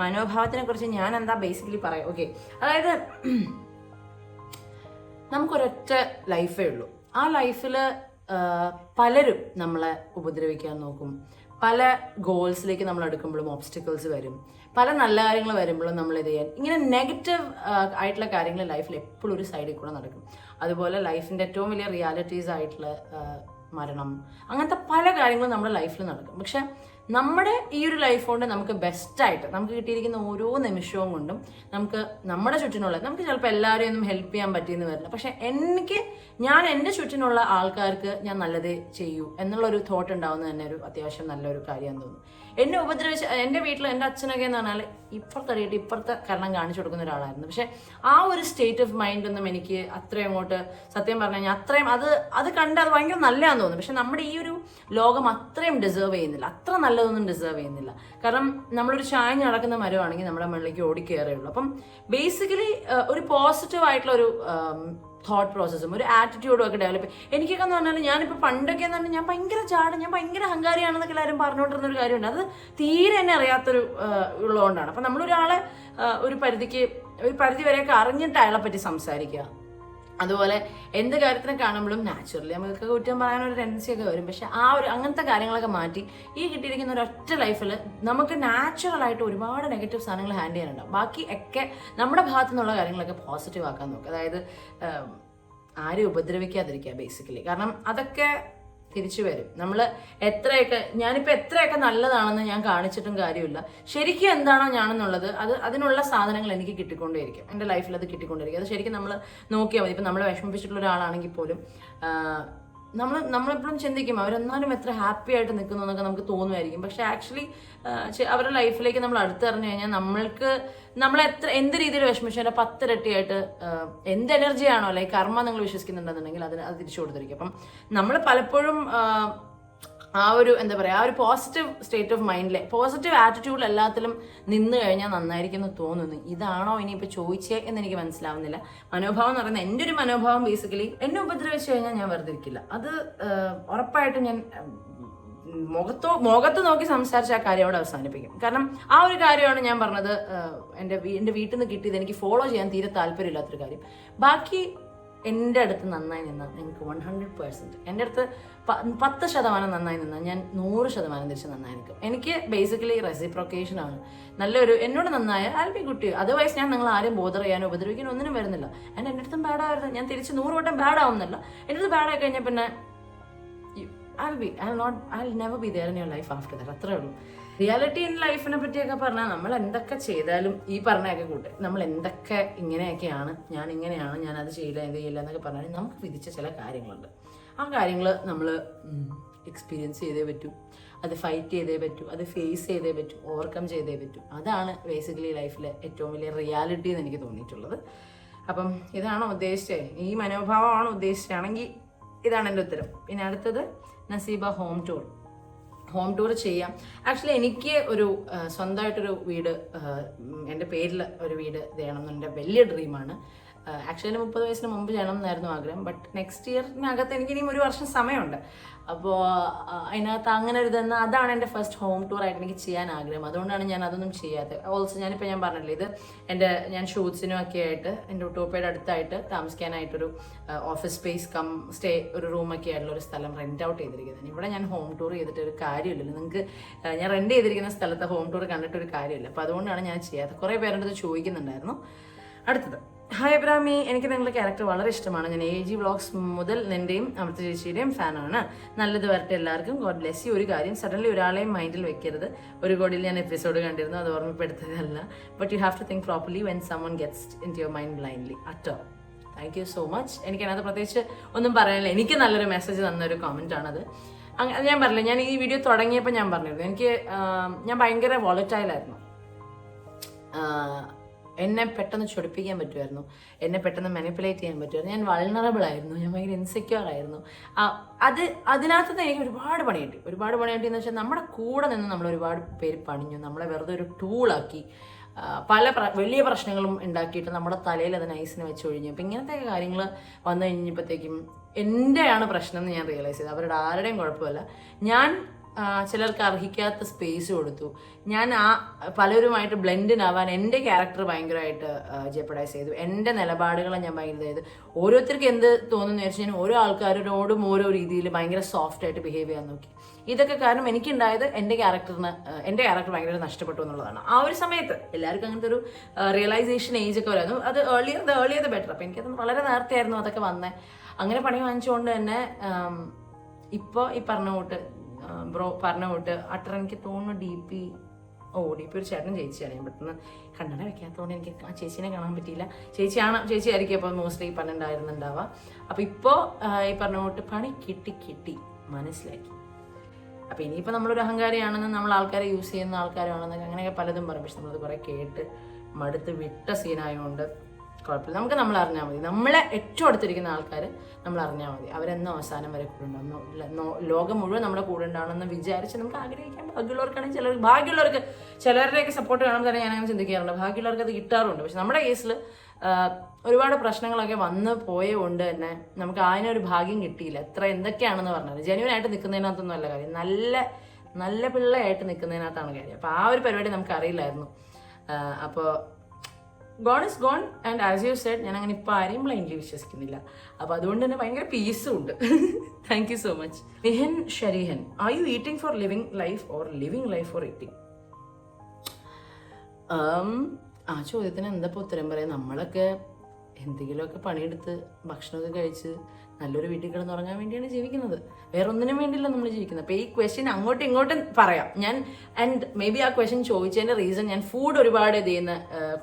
മനോഭാവത്തിനെ കുറിച്ച് ഞാൻ എന്താ ബേസിക്കലി പറയാം. ഓക്കെ, അതായത് നമുക്കൊരൊറ്റ ലൈഫേ ഉള്ളൂ. ആ ലൈഫിൽ പലരും നമ്മളെ ഉപദ്രവിക്കാൻ നോക്കും. പല ഗോൾസിലേക്ക് നമ്മൾ എടുക്കുമ്പോഴും ഓബ്സ്റ്റിക്കിൾസ് വരും. പല നല്ല കാര്യങ്ങൾ വരുമ്പോഴും നമ്മൾ ഇത് ചെയ്യാൻ ഇങ്ങനെ നെഗറ്റീവ് ആയിട്ടുള്ള കാര്യങ്ങൾ ലൈഫിൽ എപ്പോഴും ഒരു സൈഡിൽ കൂടെ നടക്കും. അതുപോലെ ലൈഫിൻ്റെ ഏറ്റവും വലിയ റിയാലിറ്റീസ് ആയിട്ടുള്ള മരണം, അങ്ങനത്തെ പല കാര്യങ്ങളും നമ്മുടെ ലൈഫിൽ നടക്കും. പക്ഷെ നമ്മുടെ ഈ ഒരു ലൈഫ് കൊണ്ട് നമുക്ക് ബെസ്റ്റായിട്ട് നമുക്ക് കിട്ടിയിരിക്കുന്ന ഓരോ നിമിഷവും കൊണ്ടും നമുക്ക് നമ്മുടെ ചുറ്റിനുള്ള, നമുക്ക് ചിലപ്പോൾ എല്ലാവരെയും ഒന്നും ഹെൽപ്പ് ചെയ്യാൻ പറ്റിയെന്ന് വരില്ല. പക്ഷെ ഞാൻ എൻ്റെ ചുറ്റിനുള്ള ആൾക്കാർക്ക് ഞാൻ നല്ലതേ ചെയ്യൂ എന്നുള്ളൊരു തോട്ട് ഉണ്ടാവുന്നത് തന്നെ ഒരു അത്യാവശ്യം നല്ലൊരു കാര്യമാണെന്ന് തോന്നുന്നു. എന്നെ ഉപദ്രവിച്ച എൻ്റെ വീട്ടിൽ എൻ്റെ അച്ഛനൊക്കെ എന്ന് പറഞ്ഞാൽ ഇപ്പുറത്തറിയിട്ട് ഇപ്പുറത്തെ കരണം കാണിച്ചു കൊടുക്കുന്ന ഒരാളായിരുന്നു. പക്ഷെ ആ ഒരു സ്റ്റേറ്റ് ഓഫ് മൈൻഡ് ഒന്നും എനിക്ക് അത്രയും അങ്ങോട്ട്, സത്യം പറഞ്ഞു കഴിഞ്ഞാൽ അത്രയും അത് കണ്ട് അത് ഭയങ്കര നല്ലതാണെന്ന് തോന്നുന്നു. പക്ഷെ നമ്മുടെ ഈ ഒരു ലോകം അത്രയും ഡിസേർവ് ചെയ്യുന്നില്ല, അത്ര നല്ലതൊന്നും ഡിസേർവ് ചെയ്യുന്നില്ല. കാരണം നമ്മളൊരു ചായഞ്ഞ് നടക്കുന്ന മരമാണെങ്കിൽ നമ്മുടെ മുകളിലേക്ക് ഓടിക്കയറേയുള്ളൂ. അപ്പം ബേസിക്കലി ഒരു പോസിറ്റീവ് ആയിട്ടുള്ള ഒരു തോട്ട് പ്രോസസ്സും ഒരു ആറ്റിറ്റ്യൂഡും ഒക്കെ ഡെവലപ്പ് എനിക്കൊക്കെ എന്ന് പറഞ്ഞാൽ, ഞാനിപ്പോൾ പണ്ടൊക്കെ എന്ന് പറഞ്ഞാൽ ഞാൻ ഭയങ്കര ചാടൻ, ഞാൻ ഭയങ്കര അഹങ്കാരിയാണെന്നൊക്കെ എല്ലാവരും പറഞ്ഞുകൊണ്ടിരുന്ന ഒരു കാര്യമുണ്ട്. അത് തീരെ എന്നെ അറിയാത്തൊരു ഉള്ളതുകൊണ്ടാണ്. അപ്പം നമ്മളൊരാളെ ഒരു പരിധി വരെയൊക്കെ അറിഞ്ഞിട്ട് അയാളെ പറ്റി സംസാരിക്കുക. അതുപോലെ എന്ത് കാര്യത്തിനെ കാണുമ്പോഴും നാച്ചുറലി നമുക്ക് കുറ്റം പറയാനൊരു ടെൻഡൻസി ഒക്കെ വരും. പക്ഷെ അങ്ങനത്തെ കാര്യങ്ങളൊക്കെ മാറ്റി ഈ കിട്ടിയിരിക്കുന്ന ഒരൊറ്റ ലൈഫിൽ നമുക്ക് നാച്ചുറലായിട്ട് ഒരുപാട് നെഗറ്റീവ് സാധനങ്ങൾ ഹാൻഡിൽ ചെയ്യാനുണ്ടാവും. ബാക്കി ഒക്കെ നമ്മുടെ ഭാഗത്തു നിന്നുള്ള കാര്യങ്ങളൊക്കെ പോസിറ്റീവ് ആക്കാൻ നോക്കുക. അതായത് ആരും ഉപദ്രവിക്കാതിരിക്കുക ബേസിക്കലി. കാരണം അതൊക്കെ തിരിച്ചു വരും. ഞാനിപ്പോൾ എത്രയൊക്കെ നല്ലതാണെന്ന് ഞാൻ കാണിച്ചിട്ടും കാര്യമില്ല. ശരിക്കും എന്താണോ ഞാനെന്നുള്ളത് അതിനുള്ള സാധനങ്ങൾ എനിക്ക് കിട്ടിക്കൊണ്ടേയിരിക്കും. എൻ്റെ ലൈഫിൽ അത് കിട്ടിക്കൊണ്ടിരിക്കും. അത് ശരിക്കും നമ്മൾ നോക്കിയാൽ മതി. ഇപ്പം നമ്മളെ വിഷമിപ്പിച്ചിട്ടുള്ള ഒരാളാണെങ്കിൽ പോലും നമ്മളെപ്പോഴും ചിന്തിക്കും അവരെന്നാലും എത്ര ഹാപ്പി ആയിട്ട് നിൽക്കുന്നു എന്നൊക്കെ നമുക്ക് തോന്നുമായിരിക്കും. പക്ഷെ ആക്ച്വലി അവരുടെ ലൈഫിലേക്ക് നമ്മൾ അടുത്തറിഞ്ഞു കഴിഞ്ഞാൽ നമ്മൾ എന്ത് രീതിയിൽ വിഷമിച്ചു അതിൻ്റെ 10 ഇരട്ടിയായിട്ട് എന്ത് എനർജിയാണോ അല്ലെങ്കിൽ കർമ്മ നിങ്ങൾ വിശ്വസിക്കുന്നുണ്ടെന്നുണ്ടെങ്കിൽ അത് തിരിച്ചു കൊടുത്തിരിക്കും. അപ്പം നമ്മൾ പലപ്പോഴും ആ ഒരു എന്താ പറയുക, ആ ഒരു പോസിറ്റീവ് സ്റ്റേറ്റ് ഓഫ് മൈൻഡിലെ പോസിറ്റീവ് ആറ്റിറ്റ്യൂഡിൽ എല്ലാത്തിലും നിന്ന് കഴിഞ്ഞാൽ നന്നായിരിക്കും എന്ന് തോന്നുന്നു. ഇതാണോ ഇനിയിപ്പോൾ ചോദിച്ചേ എന്ന് എനിക്ക് മനസ്സിലാവുന്നില്ല. മനോഭാവം എന്ന് പറയുന്നത് എൻ്റെ ഒരു മനോഭാവം ബേസിക്കലി എന്നെ ഉപദ്രവിച്ചു കഴിഞ്ഞാൽ ഞാൻ വെറുതെ ഇരിക്കില്ല. അത് ഉറപ്പായിട്ടും ഞാൻ മുഖത്ത് നോക്കി സംസാരിച്ച ആ കാര്യം അവിടെ അവസാനിപ്പിക്കും. കാരണം ആ ഒരു കാര്യമാണ് ഞാൻ പറഞ്ഞത്, എൻ്റെ വീട്ടിൽ നിന്ന് കിട്ടിയത് എനിക്ക് ഫോളോ ചെയ്യാൻ തീരെ താല്പര്യമില്ലാത്തൊരു കാര്യം. ബാക്കി എൻ്റെ അടുത്ത് നന്നായി നിന്നാൽ നിങ്ങൾക്ക് 100%, എൻ്റെ അടുത്ത് 10% നന്നായി നിന്നാൽ ഞാൻ 100% തിരിച്ച് നന്നായി നിൽക്കും. എനിക്ക് ബേസിക്കലി റെസിപ്രോക്കേഷൻ ആണ്. എന്നോട് നന്നായ ആൽ ബി ഗുഡ്. അതർവൈസ് ഞാൻ നിങ്ങൾ ആരെയും ബോധർ ചെയ്യാനോ ഉപദ്രവിക്കാനോ ഒന്നിനും വരുന്നില്ല. എൻ്റെ അടുത്തും ബാഡാവരുത്, ഞാൻ തിരിച്ച് 100 വട്ടം ബാഡാവുന്നില്ല. എൻ്റെ അടുത്ത് ബാഡായി കഴിഞ്ഞാൽ പിന്നെ I'll never be there in your life after that. അത്രേ ഉള്ളൂ. റിയാലിറ്റി ഇൻ ലൈഫിനെ പറ്റിയൊക്കെ പറഞ്ഞാൽ നമ്മൾ എന്തൊക്കെ ചെയ്താലും ഈ പറഞ്ഞൊക്കെ കൂട്ടെ, നമ്മൾ എന്തൊക്കെ ഇങ്ങനെയൊക്കെയാണ്, ഞാൻ ഇങ്ങനെയാണ്, ഞാൻ അത് ചെയ്യില്ല ഇത് ചെയ്യില്ല എന്നൊക്കെ പറഞ്ഞാൽ നമുക്ക് വിധിച്ച ചില കാര്യങ്ങളുണ്ട്. ആ കാര്യങ്ങൾ നമ്മൾ എക്സ്പീരിയൻസ് ചെയ്തേ പറ്റൂ, അത് ഫൈറ്റ് ചെയ്തേ പറ്റൂ, അത് ഫേസ് ചെയ്തേ പറ്റൂ, ഓവർകം ചെയ്തേ പറ്റൂ. അതാണ് ബേസിക്കലി ലൈഫിലെ ഏറ്റവും വലിയ റിയാലിറ്റി എന്ന് എനിക്ക് തോന്നിയിട്ടുള്ളത്. അപ്പം ഇതാണോ ഉദ്ദേശിച്ചത്, ഈ മനോഭാവമാണോ ഉദ്ദേശിച്ചാണെങ്കിൽ ഇതാണ് എൻ്റെ ഉത്തരം. പിന്നെ അടുത്തത് നസീബ ഹോം ടൂർ ചെയ്യാം. ആക്ച്വലി എനിക്ക് ഒരു സ്വന്തമായിട്ടൊരു വീട്, എൻ്റെ പേരിൽ ഒരു വീട് വേണമെന്ന് എൻ്റെ വലിയ ഡ്രീമാണ്. ആക്ച്വലി 30 വയസ്സിന് മുമ്പ് ചെയ്യണം എന്നായിരുന്നു ആഗ്രഹം. ബട്ട് നെക്സ്റ്റ് ഇയറിനകത്ത് എനിക്ക് ഇനിയും 1 വർഷം സമയമുണ്ട്. അപ്പോൾ അതിനകത്ത് അങ്ങനെ ഒരു ഇതെന്ന് അതാണ് എൻ്റെ ഫസ്റ്റ് ഹോം ടൂർ ആയിട്ട് എനിക്ക് ചെയ്യാൻ ആഗ്രഹം. അതുകൊണ്ടാണ് ഞാൻ അതൊന്നും ചെയ്യാത്തത്. ഓൾസോ ഞാൻ പറഞ്ഞില്ലേ, ഇത് ഞാൻ ഷൂട്ട്സിനും ഒക്കെ ആയിട്ട് എൻ്റെ ഉട്ടോപ്പയുടെ അടുത്തായിട്ട് താമസിക്കാനായിട്ടൊരു ഓഫീസ് സ്പേസ് സ്റ്റേ ഒരു റൂമൊക്കെ ആയിട്ടുള്ള ഒരു സ്ഥലം റെന്റ് ഔട്ട് ചെയ്തിരിക്കുന്നത്. ഇവിടെ ഞാൻ ഹോം ടൂർ ചെയ്തിട്ട് ഒരു കാര്യമില്ലല്ലോ. നിങ്ങൾക്ക് ഞാൻ റെന്റ് ചെയ്തിരിക്കുന്ന സ്ഥലത്ത് ഹോം ടൂർ കണ്ടിട്ട് ഒരു കാര്യമില്ല. അപ്പോൾ അതുകൊണ്ടാണ് ഞാൻ ചെയ്യാത്തത്. കുറേ പേരുടെ അത് ചോദിക്കുന്നുണ്ടായിരുന്നു. അടുത്തത്, ഹായ് അബ്രാമി, എനിക്ക് നിങ്ങളുടെ ക്യാരക്ടർ വളരെ ഇഷ്ടമാണ്. ഞാൻ AG വ്ളോഗ്സ് മുതൽ നിന്റെയും അമൃത ചേച്ചിയുടെയും ഫാനാണ്. നല്ലത് വരട്ടെ എല്ലാവർക്കും. God bless you. ഒരു കാര്യം, സഡൻലി ഒരാളെയും മൈൻഡിൽ വെക്കരുത്. ഒരു കോടിയിൽ ഞാൻ എപ്പിസോഡ് കണ്ടിരുന്നു, അത് ഓർമ്മപ്പെടുത്തതല്ല. But you have to think properly when someone gets into your mind blindly at all. Thank you so much. എനിക്കതിനകത്ത് പ്രത്യേകിച്ച് ഒന്നും പറയാനില്ല. എനിക്ക് നല്ലൊരു മെസ്സേജ് തന്നൊരു കമൻ്റ് ആണത്. ഞാൻ പറഞ്ഞില്ല, ഞാൻ ഈ വീഡിയോ തുടങ്ങിയപ്പോൾ ഞാൻ പറഞ്ഞിരുന്നു, ഞാൻ ഭയങ്കര വോളറ്റൈലായിരുന്നു. എന്നെ പെട്ടെന്ന് ചൊടിപ്പിക്കാൻ പറ്റുമായിരുന്നു, എന്നെ പെട്ടെന്ന് മാനിപ്പുലേറ്റ് ചെയ്യാൻ പറ്റുമായിരുന്നു. ഞാൻ വൾണറബിൾ ആയിരുന്നു, ഞാൻ ഭയങ്കര ഇൻസെക്യൂർ ആയിരുന്നു. അതിനകത്ത് എനിക്ക് ഒരുപാട് പണി കിട്ടിയെന്ന് വെച്ചാൽ നമ്മുടെ കൂടെ നിന്ന് നമ്മൾ ഒരുപാട് പേര് പണിഞ്ഞു, നമ്മളെ വെറുതെ ഒരു ടൂളാക്കി പല വലിയ പ്രശ്നങ്ങളും ഉണ്ടാക്കിയിട്ട് നമ്മുടെ തലയിൽ അത് നൈസിന് വെച്ചൊഴിഞ്ഞു. അപ്പം ഇങ്ങനത്തെ കാര്യങ്ങൾ വന്നു കഴിഞ്ഞപ്പോഴത്തേക്കും എൻ്റെയാണ് പ്രശ്നം എന്ന് ഞാൻ റിയലൈസ് ചെയ്തു. അവരുടെ ആരുടെയും കുഴപ്പമില്ല. ഞാൻ ചിലർക്ക് അർഹിക്കാത്ത സ്പേസ് കൊടുത്തു. ഞാൻ പലരുമായിട്ട് ബ്ലെൻഡിനാവാൻ എൻ്റെ ക്യാരക്ടർ ഭയങ്കരമായിട്ട് ജെപ്പഡൈസ് ചെയ്തു. എൻ്റെ നിലപാടുകളെ ഞാൻ ഭയങ്കര ചെയ്തു. ഓരോരുത്തർക്ക് എന്ത് തോന്നുന്നു വെച്ചാൽ ഓരോ ആൾക്കാരോടും ഓരോ രീതിയിൽ ഭയങ്കര സോഫ്റ്റ് ആയിട്ട് ബിഹേവ് ചെയ്യാൻ നോക്കി. ഇതൊക്കെ കാരണം എനിക്കുണ്ടായത് എൻ്റെ ക്യാരക്ടർ ഭയങ്കര നഷ്ടപ്പെട്ടു എന്നുള്ളതാണ്. ആ ഒരു സമയത്ത് എല്ലാവർക്കും അങ്ങനത്തെ ഒരു റിയലൈസേഷൻ ഏജ് ഒക്കെ വരുന്നു. അത് ഏർലിയർ ബെറ്റർ. അപ്പം എനിക്കത് വളരെ നേരത്തെ ആയിരുന്നു അതൊക്കെ വന്നത്. അങ്ങനെ പണി വാങ്ങിച്ചുകൊണ്ട് തന്നെ ഇപ്പോൾ ഈ പറഞ്ഞ കൂട്ട് അട്ടർ എനിക്ക് തോന്നുന്നു DP ഒരു ചേട്ടൻ ചേച്ചിയാണ്. ഞാൻ പെട്ടെന്ന് കണ്ണട വെക്കാത്തതുകൊണ്ട് എനിക്ക് ആ ചേച്ചീനെ കാണാൻ പറ്റിയില്ല. ചേച്ചിയായിരിക്കും അപ്പോൾ മോസ്റ്റ്ലി പറഞ്ഞിട്ടുണ്ടായിരുന്നുണ്ടാവുക. അപ്പോൾ ഇപ്പോൾ ഈ പറഞ്ഞ കൂട്ട് പണി കിട്ടി മനസ്സിലാക്കി. അപ്പോൾ ഇനിയിപ്പോൾ നമ്മളൊരു അഹങ്കാരിയാണെന്ന്, നമ്മൾ ആൾക്കാരെ യൂസ് ചെയ്യുന്ന ആൾക്കാരാണെന്നൊക്കെ അങ്ങനെയൊക്കെ പലതും പറയും. പക്ഷെ നമ്മളത് കുറേ കേട്ട് മടുത്ത് വിട്ട സീനായതുകൊണ്ട് കുഴപ്പമില്ല. നമുക്ക് നമ്മൾ അറിഞ്ഞാൽ മതി. നമ്മളെ ഏറ്റവും അടുത്തിരിക്കുന്ന ആൾക്കാർ നമ്മൾ അറിഞ്ഞാൽ മതി. അവരെന്നോ അവസാനം വരെ കൂടെ ഉണ്ടാകുന്നു. ലോകം മുഴുവൻ നമ്മുടെ കൂടെ ഉണ്ടാവണമെന്ന് വിചാരിച്ച് നമുക്ക് ആഗ്രഹിക്കാം. ഭാഗ്യമുള്ളവർക്കാണെങ്കിൽ ഭാഗ്യമുള്ളവർക്ക് ചിലരുടെയൊക്കെ സപ്പോർട്ട് കാണുമ്പോൾ തന്നെ ഞാനങ്ങനെ ചിന്തിക്കാറുണ്ട്. ഭാഗ്യമുള്ളവർക്ക് അത് കിട്ടാറുണ്ട്. പക്ഷെ നമ്മുടെ കേസിൽ ഒരുപാട് പ്രശ്നങ്ങളൊക്കെ വന്ന് പോയതുകൊണ്ട് തന്നെ നമുക്ക് അതിനൊരു ഭാഗ്യം കിട്ടിയില്ല. എന്തൊക്കെയാണെന്ന് പറഞ്ഞാൽ ജെന്യുവനായിട്ട് നിൽക്കുന്നതിനകത്തൊന്നും അല്ല കാര്യം, നല്ല പിള്ളയായിട്ട് നിൽക്കുന്നതിനകത്താണ് കാര്യം. അപ്പോൾ ആ ഒരു പരിപാടി നമുക്ക് അറിയില്ലായിരുന്നു. അപ്പോൾ gone is gone. And as you said, ഞാൻ അങ്ങനെ ഇപ്പോൾ ആരെയും ബ്ലൈൻഡ്ലി വിശ്വസിക്കുന്നില്ല. അപ്പോൾ അതുകൊണ്ട് തന്നെ ഭയങ്കര പീസും ഉണ്ട്. Thank you so much. Rihan Sharihan, are you eating for living life or living life for eating? ആ ചോദ്യത്തിന് എന്താ ഇപ്പോൾ ഉത്തരം പറയാം. നമ്മളൊക്കെ എന്തെങ്കിലുമൊക്കെ പണിയെടുത്ത് ഭക്ഷണമൊക്കെ കഴിച്ച് നല്ലൊരു വീട്ടിൽ കിടന്നുറങ്ങാൻ വേണ്ടിയാണ് ജീവിക്കുന്നത്. വേറെ ഒന്നിനും വേണ്ടിയില്ല നമ്മൾ ജീവിക്കുന്നത്. അപ്പോൾ ഈ ക്വസ്റ്റ്യൻ അങ്ങോട്ടും ഇങ്ങോട്ടും പറയാം ഞാൻ. ആൻഡ് മേ ബി ആ ക്വസ്റ്റ്യൻ ചോദിച്ചതിൻ്റെ റീസൺ ഞാൻ ഫുഡ് ഒരുപാട് ഇത് ചെയ്യുന്ന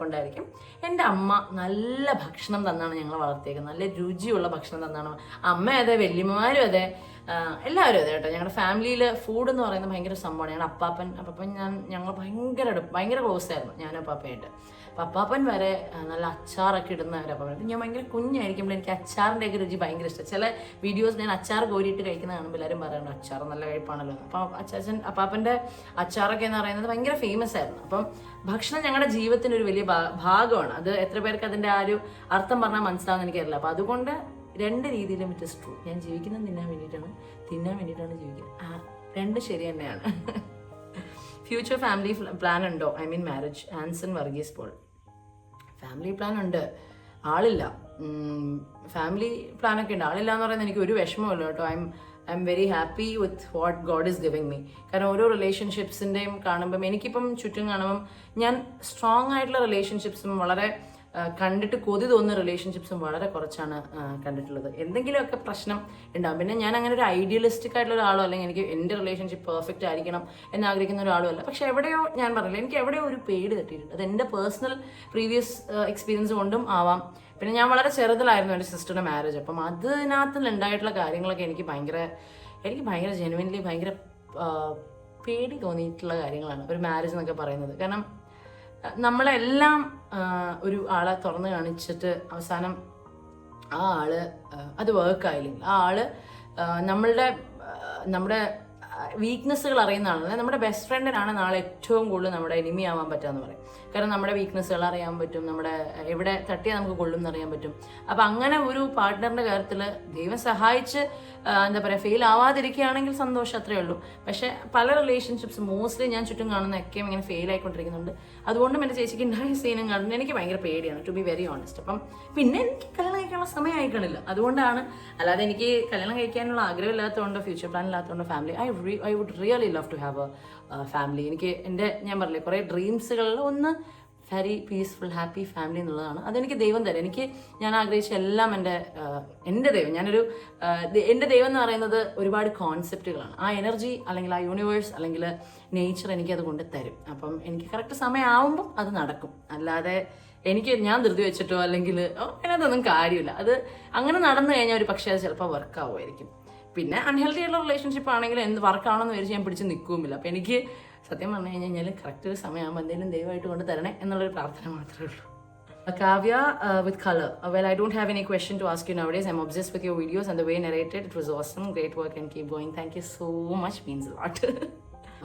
കൊണ്ടായിരിക്കും. എൻ്റെ അമ്മ നല്ല ഭക്ഷണം തന്നാണ് ഞങ്ങളെ വളർത്തിയേക്കുന്നത്. നല്ല രുചിയുള്ള ഭക്ഷണം തന്നാണ്. അമ്മ അതെ, വല്യമ്മമാരും അതെ, എല്ലാവരും അതെ കേട്ടോ. ഞങ്ങളുടെ ഫാമിലിയിൽ ഫുഡ് എന്ന് പറയുന്നത് ഭയങ്കര സംഭവമാണ്. ഞങ്ങളുടെ അപ്പാപ്പൻ ഞങ്ങൾ ഭയങ്കര ക്ലോസ് ആയിരുന്നു, ഞാനും അപ്പാപ്പയായിട്ട്. അപ്പം അപ്പാപ്പൻ വരെ നല്ല അച്ചാറൊക്കെ ഇടുന്ന ഒരു അപ്പാപ്പൻ. ഞാൻ ഭയങ്കര കുഞ്ഞായിരിക്കുമ്പോൾ എനിക്ക് അച്ചാറിൻ്റെയൊക്കെ രുചി ഭയങ്കര ഇഷ്ടം. ചില വീഡിയോസ് ഞാൻ അച്ചാർ കോരിയിട്ട് കഴിക്കുന്ന കാണുമ്പോൾ എല്ലാവരും പറയുന്നുണ്ട് അച്ചാർ നല്ല കഴിപ്പാണല്ലോ. അപ്പം അപ്പാപ്പൻ്റെ അച്ചാറൊക്കെ എന്ന് പറയുന്നത് ഭയങ്കര ഫേമസ് ആയിരുന്നു. അപ്പം ഭക്ഷണം ഞങ്ങളുടെ ജീവിതത്തിൻ്റെ ഒരു വലിയ ഭാഗമാണ്. അത് എത്ര പേർക്ക് അതിൻ്റെ ആ ഒരു അർത്ഥം പറഞ്ഞാൽ മനസ്സിലാവുന്ന എനിക്കറിയില്ല. അപ്പം അതുകൊണ്ട് രണ്ട് രീതിയിലും ഇറ്റ് ഇസ് ട്രൂ. ഞാൻ ജീവിക്കുന്നത് തിന്നാൻ വേണ്ടിയിട്ടാണ് ജീവിക്കുന്നത്. രണ്ട് ശരി തന്നെയാണ്. ഫ്യൂച്ചർ ഫാമിലി പ്ലാൻ ഉണ്ടോ? I mean marriage. Anson Varghese Paul. Family plan ഉണ്ട്, ആളില്ല. ഫാമിലി പ്ലാനൊക്കെ ഉണ്ട്, ആളില്ല എന്ന് പറയുന്നത് എനിക്ക് ഒരു വിഷമമില്ല കേട്ടോ. I am very happy with what God is giving me. കാരണം ഓരോ റിലേഷൻഷിപ്സിൻ്റെയും കാണുമ്പം എനിക്കിപ്പം ചുറ്റും കാണുമ്പം ഞാൻ സ്ട്രോങ് ആയിട്ടുള്ള റിലേഷൻഷിപ്സും വളരെ കണ്ടിട്ട് കൊതി തോന്നുന്ന റിലേഷൻഷിപ്സും വളരെ കുറച്ചാണ് കണ്ടിട്ടുള്ളത്. എന്തെങ്കിലുമൊക്കെ പ്രശ്നം ഉണ്ടാകും. പിന്നെ ഞാൻ അങ്ങനെ ഒരു ഐഡിയലിസ്റ്റിക് ആയിട്ടുള്ള ഒരാളോ അല്ലെങ്കിൽ എനിക്ക് എൻ്റെ റിലേഷൻഷിപ്പ് പെർഫെക്റ്റ് ആയിരിക്കണം എന്നാഗ്രഹിക്കുന്ന ഒരാളും അല്ല. പക്ഷെ എവിടെയോ ഞാൻ പറഞ്ഞില്ല, എനിക്ക് എവിടെയോ ഒരു പേടി തട്ടിയിട്ടുണ്ട്. അത് എൻ്റെ പേഴ്സണൽ പ്രീവിയസ് എക്സ്പീരിയൻസ് കൊണ്ടും ആവാം. പിന്നെ ഞാൻ വളരെ ചെറുതിലായിരുന്നു എൻ്റെ സിസ്റ്ററുടെ മാരേജ്. അപ്പം അതിനകത്ത് ഉണ്ടായിട്ടുള്ള കാര്യങ്ങളൊക്കെ എനിക്ക് ഭയങ്കര ജെനുവിൻലി ഭയങ്കര പേടി തോന്നിയിട്ടുള്ള കാര്യങ്ങളാണ് ഒരു മാരേജ് എന്നൊക്കെ പറയുന്നത്. കാരണം നമ്മളെല്ലാം ഒരു ആളെ തുറന്ന് കാണിച്ചിട്ട് അവസാനം ആ ആള് അത് വർക്കായില്ലെങ്കിൽ ആ ആള് നമ്മുടെ വീക്ക്നെസ്സുകൾ അറിയുന്ന ആളാണ്. നമ്മുടെ ബെസ്റ്റ് ഫ്രണ്ടിനാണ് നാളെ ഏറ്റവും കൂടുതൽ നമ്മുടെ എനിമി ആവാൻ പറ്റുക പറയും. കാരണം നമ്മുടെ വീക്ക്നെസ്സുകൾ അറിയാൻ പറ്റും, നമ്മുടെ എവിടെ തട്ടിയാൽ നമുക്ക് കൊള്ളും എന്നറിയാൻ പറ്റും. അപ്പം അങ്ങനെ ഒരു പാർട്ട്ണറിൻ്റെ കാര്യത്തിൽ ദൈവം സഹായിച്ച് എന്താ പറയുക ഫെയിൽ ആവാതിരിക്കുകയാണെങ്കിൽ സന്തോഷം, അത്രയേ ഉള്ളൂ. പക്ഷേ പല റിലേഷൻഷിപ്സ് മോസ്റ്റ്ലി ഞാൻ ചുറ്റും കാണുന്ന ഒക്കെയും ഇങ്ങനെ ഫെയിൽ ആയിക്കൊണ്ടിരിക്കുന്നുണ്ട്. അതുകൊണ്ടും എൻ്റെ ചേച്ചിക്ക് ഉണ്ടായ സീനും കാണുന്നത് എനിക്ക് ഭയങ്കര പേടിയാണ്, ടു ബി വെരി ഓണസ്റ്റ്. അപ്പം പിന്നെ എനിക്ക് കല്യാണം കഴിക്കാനുള്ള സമയം ആയിക്കാണില്ല, അതുകൊണ്ടാണ്. അല്ലാതെ എനിക്ക് കല്യാണം കഴിക്കാനുള്ള ആഗ്രഹം ഇല്ലാത്തതുകൊണ്ട്, ഫ്യൂച്ചർ പ്ലാൻ ഇല്ലാത്തതുകൊണ്ട് family I would really love to have a family. എനിക്ക് ഞാൻ പറഞ്ഞില്ലേ കുറേ ഡ്രീംസുകളിൽ ഒന്ന് വെരി പീസ്ഫുൾ ഹാപ്പി ഫാമിലി എന്നുള്ളതാണ്. അതെനിക്ക് ദൈവം തരും. ഞാൻ ആഗ്രഹിച്ച എല്ലാം എൻ്റെ ദൈവം, എൻ്റെ ദൈവം എന്ന് പറയുന്നത് ഒരുപാട് കോൺസെപ്റ്റുകളാണ്. ആ എനർജി അല്ലെങ്കിൽ ആ യൂണിവേഴ്സ് അല്ലെങ്കിൽ നേച്ചർ എനിക്കത് കൊണ്ട് തരും. അപ്പം എനിക്ക് കറക്റ്റ് സമയമാവുമ്പം അത് നടക്കും. അല്ലാതെ ഞാൻ ധൃതി വെച്ചിട്ടോ അല്ലെങ്കിൽ അതിനകത്തൊന്നും കാര്യമില്ല. അത് അങ്ങനെ നടന്നു കഴിഞ്ഞാൽ ഒരു പക്ഷേ അത് ചിലപ്പോൾ വർക്ക് ആവുമായിരിക്കും. പിന്നെ അൺഹെൽത്തി ആയിട്ടുള്ള റിലേഷൻഷിപ്പ് ആണെങ്കിൽ എന്ത് വർക്കാണെന്ന് വിചാരിച്ച് ഞാൻ പിടിച്ച് നിൽക്കുമില്ല. അപ്പം എനിക്ക് സത്യം പറഞ്ഞു കഴിഞ്ഞാൽ കറക്റ്റ് ഒരു സമയമാകുമ്പോൾ എന്തെങ്കിലും ദയവായിട്ട് കൊണ്ട് തരണേ എന്നുള്ളൊരു പ്രാർത്ഥന മാത്രമേ ഉള്ളൂ. Kavya with color. Well, I don't have any question to ask you nowadays. I'm obsessed with your videos and the way narrated. It was awesome. Great work and keep going. Thank you so much. Means a lot.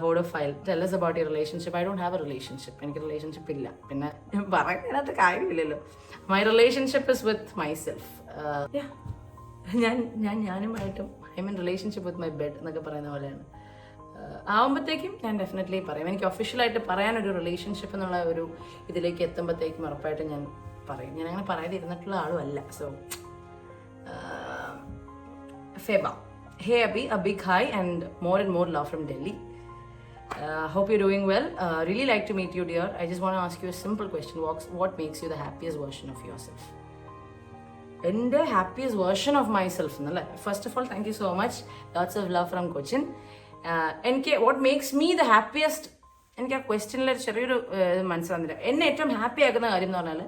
Vodophile. Tell us about your relationship. I don't have a relationship. എനിക്ക് relationship ഇല്ല. പിന്നെ പറയാനകത്ത് കാര്യമില്ലല്ലോ. My relationship is with myself. ഞാനുമായിട്ടും I mean relationship with my bed എന്നൊക്കെ പറയുന്ന പോലെയാണ്. ആവുമ്പോഴത്തേക്കും ഞാൻ ഡെഫിനറ്റ്ലി പറയും. എനിക്ക് ഒഫീഷ്യലായിട്ട് പറയാനൊരു റിലേഷൻഷിപ്പ് എന്നുള്ള ഒരു ഇതിലേക്ക് എത്തുമ്പോഴത്തേക്കും ഉറപ്പായിട്ടും ഞാൻ പറയും. ഞാൻ അങ്ങനെ പറയാതിരുന്നിട്ടുള്ള ആളും അല്ല. So Feba, hey Abi, a big hi and more love from Delhi. Hope you're doing well. Really like to meet you, dear. I just want to ask you a simple question. What makes you the happiest version of yourself? എൻ്റെ happiest version of myself എന്നല്ലേ. First of all thank you so much. Lots of love from Cochin. എനിക്ക് what makes me the happiest, എനിക്ക് ആ ക്വസ്റ്റ്യനിലൊരു ചെറിയൊരു മനസ്സിലാകുന്നില്ല. എന്നെ ഏറ്റവും happy ആക്കുന്ന കാര്യം എന്ന് പറഞ്ഞാൽ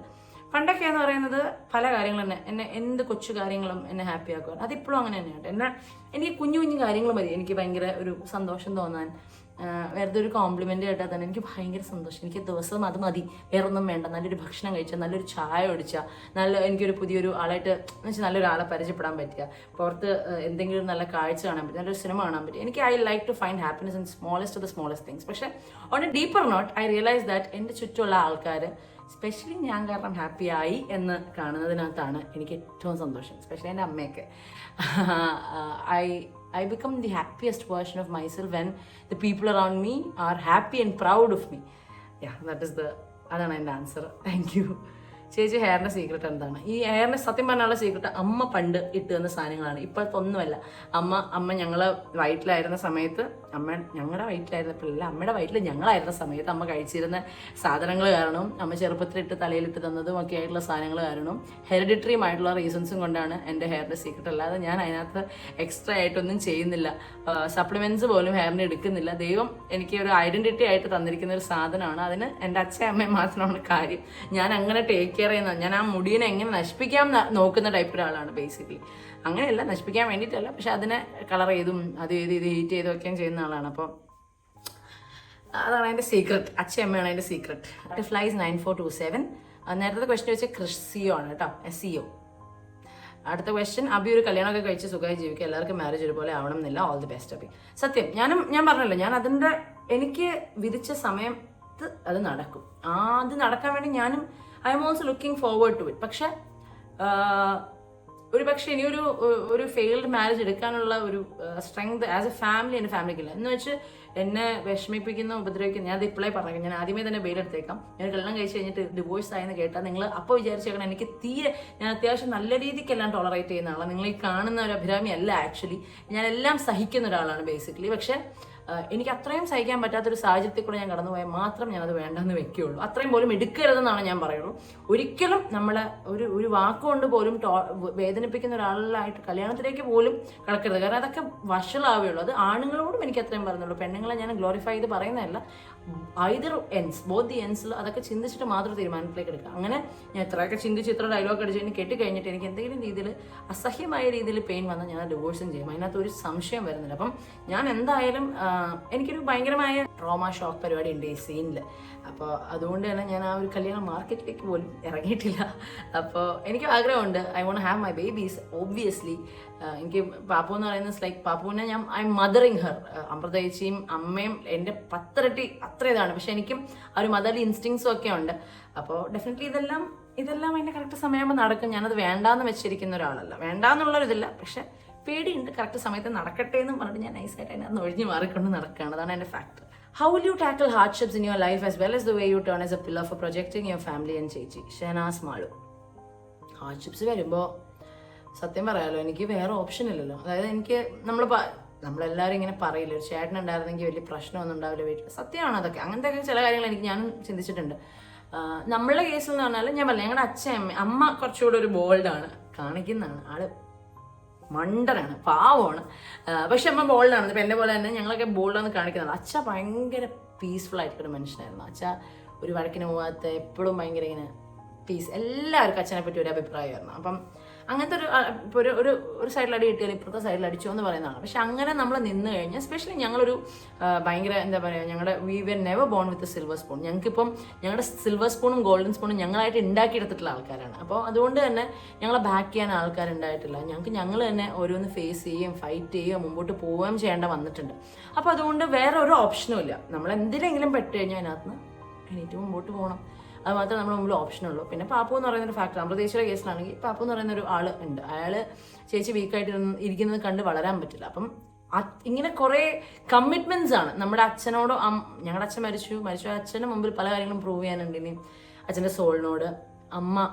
പണ്ടൊക്കെ എന്ന് പറയുന്നത് പല കാര്യങ്ങളും എന്നെ എന്ത് കൊച്ചു കാര്യങ്ങളും എന്നെ ഹാപ്പി ആക്കുക. അതിപ്പോഴും അങ്ങനെ തന്നെയാണ്. എനിക്ക് കുഞ്ഞു കുഞ്ഞു കാര്യങ്ങൾ മതി എനിക്ക് ഭയങ്കര ഒരു സന്തോഷം തോന്നാൻ. വെറുതെ ഒരു കോംപ്ലിമെൻ്റ് കേട്ടാൽ തന്നെ എനിക്ക് ഭയങ്കര സന്തോഷം. എനിക്ക് ദിവസവും അത് മതി, വേറൊന്നും വേണ്ട. നല്ലൊരു ഭക്ഷണം കഴിച്ചാൽ, നല്ലൊരു ചായ കുടിച്ചാൽ, എനിക്കൊരു പുതിയൊരു ആളായിട്ട് എന്ന് വെച്ചാൽ നല്ലൊരാളെ പരിചയപ്പെടാൻ പറ്റുക, പുറത്ത് എന്തെങ്കിലും നല്ല കാഴ്ച കാണാൻ പറ്റുക, നല്ലൊരു സിനിമ കാണാൻ പറ്റുക. എനിക്ക് I like to find happiness in smallest things. പക്ഷേ on a deeper note I realise that എൻ്റെ ചുറ്റുമുള്ള ആൾക്കാർ സ്പെഷ്യലി ഞാൻ കാരണം ഹാപ്പി ആയി എന്ന് കാണുന്നതിനകത്താണ് എനിക്ക് ഏറ്റവും സന്തോഷം. സ്പെഷ്യലി എൻ്റെ അമ്മയൊക്കെ. I become the happiest version of myself when the people around me are happy and proud of me. Yeah, അതാണ് എൻ്റെ ആൻസർ. Thank you. ചേച്ചി, ഹെയറിൻ്റെ സീക്രട്ട് എന്താണ്? ഈ ഹെയറിൻ്റെ സത്യം പറഞ്ഞാലുള്ള സീക്രട്ട് അമ്മ പണ്ട് ഇട്ട് തന്ന സാധനങ്ങളാണ്, ഇപ്പോഴത്തെ ഒന്നുമല്ല. അമ്മ ഞങ്ങൾ വയറ്റിലായിരുന്ന സമയത്ത്, ഞങ്ങളുടെ വയറ്റിലായിരുന്നപ്പോഴല്ല, അമ്മയുടെ വയറ്റിൽ ഞങ്ങളായിരുന്ന സമയത്ത് അമ്മ കഴിച്ചിരുന്ന സാധനങ്ങൾ കാരണവും അമ്മ ചെറുപ്പത്തിലിട്ട് തലയിലിട്ട് തന്നതും ഒക്കെ ആയിട്ടുള്ള സാധനങ്ങൾ കാരണവും ഹെറിഡിറ്ററിയുമായിട്ടുള്ള റീസൺസും കൊണ്ടാണ് എൻ്റെ ഹെയറിൻ്റെ സീക്രട്ട്. അല്ലാതെ ഞാൻ അതിനകത്ത് എക്സ്ട്രാ ആയിട്ടൊന്നും ചെയ്യുന്നില്ല. സപ്ലിമെൻറ്റ്സ് പോലും ഹെയറിന് എടുക്കുന്നില്ല. ദൈവം എനിക്ക് ഒരു ഐഡൻറ്റിറ്റി ആയിട്ട് തന്നിരിക്കുന്ന ഒരു സാധനമാണ്. അതിന് എൻ്റെ അച്ഛൻ അമ്മയും മാത്രമാണ് കാര്യം. ഞാൻ അങ്ങനെ ടേക്ക് കെയർ ചെയ്യുന്ന, ഞാൻ ആ മുടിയെ എങ്ങനെ നശിപ്പിക്കാൻ നോക്കുന്ന ടൈപ്പ് ഒരാളാണ് ബേസിക്കലി. അങ്ങനെയല്ല, നശിപ്പിക്കാൻ വേണ്ടിയിട്ടല്ല, പക്ഷെ അതിനെ കളർ ചെയ്തും ഇത് ഹീറ്റ് ചെയ്തും ഒക്കെയും ചെയ്യുന്ന ആളാണ്. അപ്പോൾ അതാണ് അതിൻ്റെ സീക്രട്ട്. അച്ഛയമ്മയാണ് അതിൻ്റെ സീക്രട്ട്. ബട്ടർഫ്ലൈസ് 9427. നേരത്തെ ക്വസ്റ്റ്യൻ വെച്ചാൽ ക്രിസിയോ ആണ് കേട്ടോ, SEO. അടുത്ത ക്വസ്റ്റ്യൻ, അബി ഒരു കല്യാണമൊക്കെ കഴിച്ച് സുഖമായി ജീവിക്കുക, എല്ലാവർക്കും മാരേജ് ഒരുപോലെ ആവണം എന്നില്ല, ഓൾ ദി ബെസ്റ്റ് അബി. സത്യം, ഞാൻ പറഞ്ഞല്ലോ, ഞാൻ അതിൻ്റെ എനിക്ക് വിധിച്ച സമയത്ത് അത് നടക്കും. അത് നടക്കാൻ വേണ്ടി ഞാനും I'm also looking forward to it. പക്ഷെ ഒരു പക്ഷേ ഇനിയൊരു ഫെയിൽഡ് മാരേജ് എടുക്കാനുള്ള ഒരു സ്ട്രെങ്ത് ആസ് എ ഫാമിലി എൻ്റെ ഫാമിലിക്കില്ല. എന്ന് വെച്ച് എന്നെ വിഷമിപ്പിക്കുന്ന, ഉപദ്രവിക്കുന്ന, ഞാൻ അത് ഇപ്പോഴേ പറഞ്ഞു, ഞാൻ ആദ്യമേ തന്നെ ബെയിലെടുത്തേക്കാം. ഞാൻ കല്യാണം കഴിച്ച് കഴിഞ്ഞിട്ട് ഡിവോഴ്സ് ആയെന്ന് കേട്ടാൽ നിങ്ങൾ അപ്പോൾ വിചാരിച്ചേക്കണം എനിക്ക് ഞാൻ അത്യാവശ്യം നല്ല രീതിക്കെല്ലാം ടോളറേറ്റ് ചെയ്യുന്ന ആളാണ്. നിങ്ങൾ ഈ കാണുന്ന ഒരു അഭിരാമി അല്ല. ആക്ച്വലി ഞാൻ എല്ലാം സഹിക്കുന്ന ഒരാളാണ് ബേസിക്കലി. പക്ഷേ എനിക്ക് അത്രയും സഹിക്കാൻ പറ്റാത്തൊരു സാഹചര്യത്തിൽ കൂടെ ഞാൻ കടന്നുപോയാൽ മാത്രം ഞാനത് വേണ്ടെന്ന് വെക്കുകയുള്ളൂ. അത്രയും പോലും എടുക്കരുതെന്നാണ് ഞാൻ പറയുള്ളൂ. ഒരിക്കലും നമ്മളെ ഒരു വാക്കുകൊണ്ട് പോലും വേദനിപ്പിക്കുന്ന ഒരാളായിട്ട് കല്യാണത്തിലേക്ക് പോലും കടക്കരുത്. കാരണം അതൊക്കെ വഷളാവുകയുള്ളൂ. അത് ആണുങ്ങളോടും എനിക്ക് അത്രയും പറയുന്നുള്ളൂ. പെണ്ണുങ്ങളെ ഞാൻ ഗ്ലോറിഫൈ ചെയ്ത് പറയുന്നതല്ല. ഐദർ എൻസ്, ബോത്ത് ദി എൻസിൽ അതൊക്കെ ചിന്തിച്ചിട്ട് മാത്രം തീരുമാനത്തിലേക്ക് എടുക്കുക. അങ്ങനെ ഞാൻ എത്രയൊക്കെ ചിന്തിച്ച് ഇത്ര ഡയലോഗ് അടിച്ച് എനിക്ക് കെട്ടിക്കഴിഞ്ഞിട്ട് എനിക്ക് എന്തെങ്കിലും രീതിയിൽ അസഹ്യമായ രീതിയിൽ പെയിൻ വന്നാൽ ഞാൻ ഡിവോഴ്സും ചെയ്യും. അതിനകത്ത് ഒരു സംശയം വരുന്നില്ല. അപ്പം ഞാൻ എന്തായാലും എനിക്കൊരു ഭയങ്കരമായ ട്രോമ ഷോക്ക് പരിപാടി ഉണ്ട് ഈ സീനിൽ. അപ്പോൾ അതുകൊണ്ട് തന്നെ ഞാൻ ആ ഒരു കല്യാണ മാർക്കറ്റിലേക്ക് പോലും ഇറങ്ങിയിട്ടില്ല. അപ്പോൾ എനിക്ക് ആഗ്രഹമുണ്ട്, I want have my babies obviously. എനിക്ക് പാപ്പു എന്ന് പറയുന്നത് ലൈക്ക് പാപ്പുവിനെ I am mothering her. Amrutha ചേച്ചിയും അമ്മയും എൻ്റെ 10 ഇരട്ടി അത്ര ഇതാണ്. പക്ഷെ എനിക്കും ആ ഒരു മദർലി ഇൻസ്റ്റിങ്സും ഒക്കെ ഉണ്ട്. അപ്പോൾ ഡെഫിനറ്റ്ലി ഇതെല്ലാം അതിൻ്റെ കറക്റ്റ് സമയമാകുമ്പോൾ നടക്കും. ഞാനത് വേണ്ടാന്ന് വെച്ചിരിക്കുന്ന ഒരാളല്ല, വേണ്ടാന്നുള്ളൊരിതില്ല. പക്ഷെ പേടിയുണ്ട്, കറക്റ്റ് സമയത്ത് നടക്കട്ടെ എന്നും പറഞ്ഞിട്ട് ഞാൻ നൈസായിട്ട് അതിനകത്ത് ഒഴിഞ്ഞു മാറിക്കൊണ്ട് നടക്കുകയാണ്. അതാണ് എൻ്റെ factor. How will you tackle hardships in your life as well as the way you turn as a pillar for projecting your family and ചേച്ചി? ഷെനാസ് മാളു. ഹാർഡ്ഷിപ്സ് വരുമ്പോൾ സത്യം പറയാലോ, എനിക്ക് വേറെ ഓപ്ഷൻ ഇല്ലല്ലോ. അതായത് എനിക്ക് നമ്മളെല്ലാവരും ഇങ്ങനെ പറയില്ല, ഒരു ചേട്ടനുണ്ടായിരുന്നെങ്കിൽ വലിയ പ്രശ്നമൊന്നും ഉണ്ടാവില്ല വീട്ടിൽ. സത്യമാണ് അതൊക്കെ. അങ്ങനത്തെ ചില കാര്യങ്ങൾ എനിക്ക് ഞാനും ചിന്തിച്ചിട്ടുണ്ട്. നമ്മളുടെ കേസിൽ എന്ന് പറഞ്ഞാൽ ഞാൻ പറഞ്ഞില്ല, ഞങ്ങളുടെ അമ്മ കുറച്ചുകൂടെ ഒരു ബോൾഡാണ്, കാണിക്കുന്നതാണ്. ആള് മണ്ടനാണ്, പാവമാണ്. പക്ഷെ അമ്മ ബോൾഡാണ്. ഇപ്പം എന്നെ പോലെ തന്നെ ഞങ്ങളൊക്കെ ബോൾഡാന്ന് കാണിക്കുന്നത്. അച്ഛ ഭയങ്കര പീസ്ഫുൾ ആയിട്ടൊരു മനുഷ്യനായിരുന്നു. അച്ഛ ഒരു വഴക്കിന് പോകാത്ത, എപ്പോഴും ഭയങ്കര ഇങ്ങനെ പീസ്. എല്ലാവർക്കും അച്ഛനെ പറ്റി ഒരു അഭിപ്രായമായിരുന്നു. അപ്പം അങ്ങനത്തെ ഇപ്പോൾ ഒരു സൈഡിൽ അടി കിട്ടിയാൽ ഇപ്പുറത്തെ സൈഡിൽ അടിച്ചോ എന്ന് പറയുന്നതാണ്. പക്ഷെ അങ്ങനെ നമ്മൾ നിന്ന് കഴിഞ്ഞാൽ, സ്പെഷ്യലി ഞങ്ങളൊരു ഭയങ്കര എന്താ പറയുക, we were never born with silver spoon. ഞങ്ങൾക്കിപ്പം ഞങ്ങളുടെ സിൽവർ സ്പൂണും ഗോൾഡൻ സ്പൂണും ഞങ്ങളായിട്ട് ഉണ്ടാക്കിയെടുത്തിട്ടുള്ള ആൾക്കാരാണ്. അപ്പോൾ അതുകൊണ്ട് തന്നെ ഞങ്ങളെ ബാക്ക് ചെയ്യാൻ ആൾക്കാരുണ്ടായിട്ടില്ല. ഞങ്ങൾ തന്നെ ഓരോന്ന് ഫേസ് ചെയ്യുകയും ഫൈറ്റ് ചെയ്യുകയും മുമ്പോട്ട് പോവുകയും ചെയ്യേണ്ട വന്നിട്ടുണ്ട്. അപ്പോൾ അതുകൊണ്ട് വേറെ ഒരു ഓപ്ഷനും ഇല്ല. നമ്മൾ എന്തിനെങ്കിലും പെട്ട് കഴിഞ്ഞാൽ അതിനകത്ത് എണീറ്റ് മുമ്പോട്ട് പോകണം. അത് മാത്രമേ നമ്മുടെ മുമ്പിൽ ഓപ്ഷനുള്ളൂ. പിന്നെ പാപ്പു എന്ന് പറയുന്നൊരു ഫാക്ടർ, അമൃതേശ്വര കേസിലാണെങ്കിൽ പാപ്പു എന്ന് പറയുന്ന ഒരു ആൾ ഉണ്ട്. അയാൾ ചേച്ചി വീക്കായിട്ട് ഇരിക്കുന്നത് കണ്ട് വളരാൻ പറ്റില്ല. അപ്പം ഇങ്ങനെ കുറേ കമ്മിറ്റ്മെന്റ്സ് ആണ് നമ്മുടെ അച്ഛനോട്. ഞങ്ങളുടെ അച്ഛൻ മരിച്ച അച്ഛൻ്റെ മുമ്പിൽ പല കാര്യങ്ങളും പ്രൂവ് ചെയ്യാനുണ്ട്. ഇനി അച്ഛൻ്റെ സോളിനോട് അമ്മ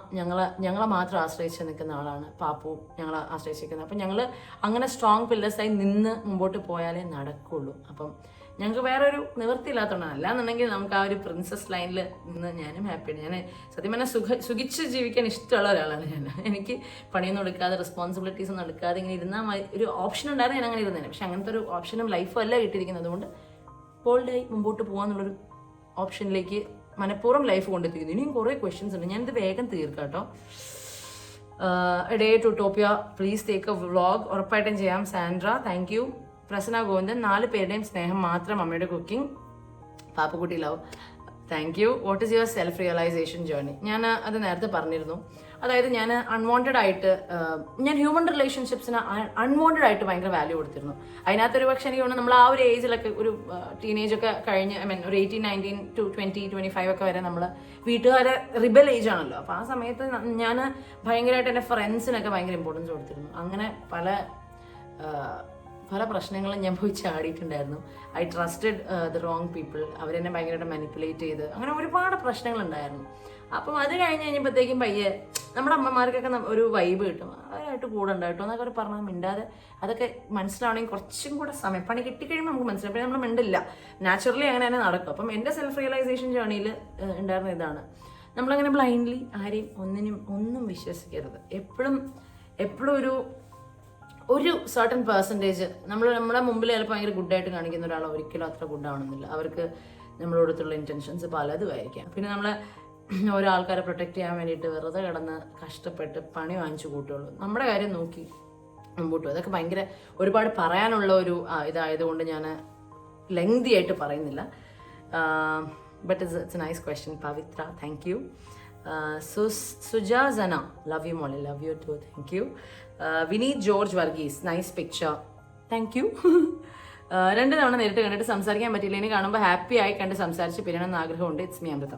ഞങ്ങളെ മാത്രം ആശ്രയിച്ച് നിൽക്കുന്ന ആളാണ് പാപ്പു, ഞങ്ങളെ ആശ്രയിച്ചിരിക്കുന്നത്. അപ്പം ഞങ്ങൾ അങ്ങനെ സ്ട്രോങ് പില്ലേഴ്സായി നിന്ന് മുമ്പോട്ട് പോയാലേ നടക്കുള്ളൂ. അപ്പം ഞങ്ങൾക്ക് വേറെ ഒരു നിവൃത്തിയില്ലാത്തതുകൊണ്ടാണ്. അല്ലാന്നുണ്ടെങ്കിൽ നമുക്ക് ആ ഒരു പ്രിൻസസ് ലൈനിൽ നിന്ന് ഞാനും ഹാപ്പിയാണ്. ഞാൻ സത്യം പറഞ്ഞാൽ സുഖിച്ച് ജീവിക്കാൻ ഇഷ്ടമുള്ള ഒരാളാണ് ഞാൻ. എനിക്ക് പണിയൊന്നും എടുക്കാതെ, റെസ്പോൺസിബിലിറ്റീസ് ഒന്നും എടുക്കാതെ ഇങ്ങനെ ഇരുന്നാൽ ഒരു ഓപ്ഷൻ ഉണ്ടായിരുന്നു, ഞാൻ അങ്ങനെ ഇരുന്നേനെ. പക്ഷെ അങ്ങനത്തെ ഒരു ഓപ്ഷനും ലൈഫും അല്ല കിട്ടിയിരിക്കുന്നത്. അതുകൊണ്ട് ബോൾഡായി മുമ്പോട്ട് പോകാന്നുള്ളൊരു ഓപ്ഷനിലേക്ക് മനഃപൂർവ്വം ലൈഫ് കൊണ്ടെത്തിക്കുന്നു. ഇനിയും കുറേ ക്വസ്റ്റ്യൻസ് ഉണ്ട്, ഞാനിത് വേഗം തീർക്കാം കേട്ടോ. ഡേ ടു ടോപ്പിയ പ്ലീസ് ടേക്ക് എ വ്ളോഗ്. ഉറപ്പായിട്ടും ചെയ്യാം. Sandra thank you. Prasanna Govindan 4 പേരുടെയും സ്നേഹം മാത്രം അമ്മയുടെ കുക്കിംഗ്. പാപ്പക്കുട്ടി love thank you. What is your self realisation journey? ഞാൻ അത് നേരത്തെ പറഞ്ഞിരുന്നു. അതായത് ഞാൻ അൺവാണ്ടഡ് ആയിട്ട് ഞാൻ ഹ്യൂമൻ റിലേഷൻഷിപ്സിന് അൺവാണ്ടഡ് ആയിട്ട് ഭയങ്കര വാല്യൂ കൊടുത്തിരുന്നു. അതിനകത്തൊരു പക്ഷേ എനിക്ക് തോന്നുന്നു നമ്മൾ ആ ഒരു ഏജിലൊക്കെ ഒരു ടീനേജ് ഒക്കെ കഴിഞ്ഞ് ഒരു 18, 19 to 20, 25 ഒക്കെ വരെ നമ്മൾ വീട്ടുകാരെ റിബൽ ഏജ് ആണല്ലോ. അപ്പോൾ ആ സമയത്ത് ഞാൻ ഭയങ്കരമായിട്ട് എൻ്റെ ഫ്രണ്ട്സിനൊക്കെ ഭയങ്കര ഇമ്പോർട്ടൻസ് കൊടുത്തിരുന്നു. അങ്ങനെ പല പ്രശ്നങ്ങളും ഞാൻ പോയി ചാടിയിട്ടുണ്ടായിരുന്നു. I trusted the wrong people. അവരെന്നെ ഭയങ്കരമായിട്ട് മാനിപ്പുലേറ്റ് ചെയ്ത് അങ്ങനെ ഒരുപാട് പ്രശ്നങ്ങളുണ്ടായിരുന്നു. അപ്പം അത് കഴിഞ്ഞ് കഴിഞ്ഞപ്പോഴത്തേക്കും പയ്യെ നമ്മുടെ അമ്മമാർക്കൊക്കെ ഒരു വൈബ് കിട്ടും, അവരായിട്ട് കൂടെ ഉണ്ടായിട്ടോ എന്നൊക്കെ അവർ പറഞ്ഞാൽ മിണ്ടാതെ അതൊക്കെ മനസ്സിലാവണമെങ്കിൽ കുറച്ചും കൂടെ സമയം, പണി കിട്ടിക്കഴിയുമ്പോൾ നമുക്ക് മനസ്സിലാവും. പിന്നെ നമ്മൾ മിണ്ടില്ല, നാച്ചുറലി അങ്ങനെ തന്നെ നടക്കും. അപ്പം എൻ്റെ സെൽഫ് റിയലൈസേഷൻ ജേർണിയിൽ ഉണ്ടായിരുന്ന ഇതാണ്, നമ്മളങ്ങനെ ബ്ലൈൻഡ്ലി ആരെയും ഒന്നും വിശ്വസിക്കരുത്. എപ്പോഴും ഒരു സർട്ടൺ പെർസെൻറ്റേജ് നമ്മുടെ മുമ്പിൽ ചിലപ്പോൾ ഭയങ്കര ഗുഡായിട്ട് കാണിക്കുന്ന ഒരാൾ ഒരിക്കലും അത്ര ഗുഡാവണമെന്നില്ല. അവർക്ക് നമ്മളോടത്തുള്ള ഇൻറ്റൻഷൻസ് പലതുമായിരിക്കാം. പിന്നെ നമ്മളെ ഓരോ ആൾക്കാരെ പ്രൊട്ടക്ട് ചെയ്യാൻ വേണ്ടിയിട്ട് വെറുതെ കിടന്ന് കഷ്ടപ്പെട്ട് പണി വാങ്ങിച്ചു കൂട്ടുള്ളൂ. നമ്മുടെ കാര്യം നോക്കി മുമ്പോട്ട് പോകും. അതൊക്കെ ഭയങ്കര ഒരുപാട് പറയാനുള്ള ഒരു ഇതായതുകൊണ്ട് ഞാൻ ലെങ്തി ആയിട്ട് പറയുന്നില്ല. But it's a nice question. Pavithra thank you. Sujasana love you മോളി, love you too, thank you. Vineeth George Varghese nice picture, thank you. 2 തവണ നേരിട്ട് കണ്ടിട്ട് സംസാരിക്കാൻ പറ്റില്ല, ഇനി കാണുമ്പോൾ ഹാപ്പി ആയി കണ്ട് സംസാരിച്ച് പിരിയണമെന്ന് ആഗ്രഹമുണ്ട്. It's me Amrutha.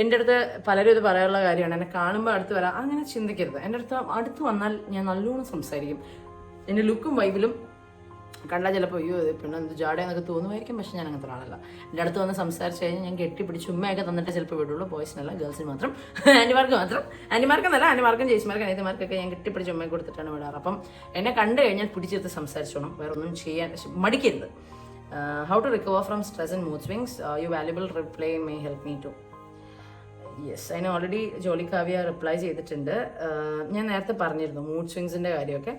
എൻ്റെ അടുത്ത് പലരും ഇത് പറയാനുള്ള കാര്യമാണ്, എന്നെ കാണുമ്പോൾ അടുത്ത് വരാം അങ്ങനെ ചിന്തിക്കരുത്. എൻ്റെ അടുത്ത് വന്നാൽ ഞാൻ നല്ലോണം സംസാരിക്കും. എൻ്റെ ലുക്കും വൈബിലും കണ്ടാൽ ചിലപ്പോൾ അയ്യോ പിന്നെ എന്ത് ജാടയെന്നൊക്കെ തോന്നുമായിരിക്കും. പക്ഷെ ഞാൻ അങ്ങനത്തെ ആളല്ല. എൻ്റെ അടുത്ത് വന്ന് സംസാരിച്ച് കഴിഞ്ഞാൽ ഞാൻ കെട്ടിപ്പിടിച്ച് ഉമ്മയൊക്കെ തന്നിട്ട് ചിലപ്പോൾ വിടുള്ളൂ. ബോയ്സിനല്ല, ഗേൾസിന് മാത്രം, ആൻറ്റിമാർക്കും ചേച്ചിമാർക്കും അനിയത്തിമാർക്കൊക്കെ ഞാൻ കെട്ടിപ്പിടിച്ച് ഉമ്മയെ കൊടുത്തിട്ടാണ് വിടാറ്. അപ്പം എന്നെ കണ്ടു കഴിഞ്ഞാൽ പിടിച്ചെടുത്ത് സംസാരിച്ചോണം, വേറെ ഒന്നും ചെയ്യാൻ മടിക്കരുത്. How to recover from stress and mood swings? You valuable reply may help me too. Yes, അതിന് ഓൾറെഡി ജോലി കാവ്യ റിപ്ലൈ ചെയ്തിട്ടുണ്ട്. ഞാൻ നേരത്തെ പറഞ്ഞിരുന്നു മൂഡ് സ്വിങ്സിൻ്റെ കാര്യമൊക്കെ.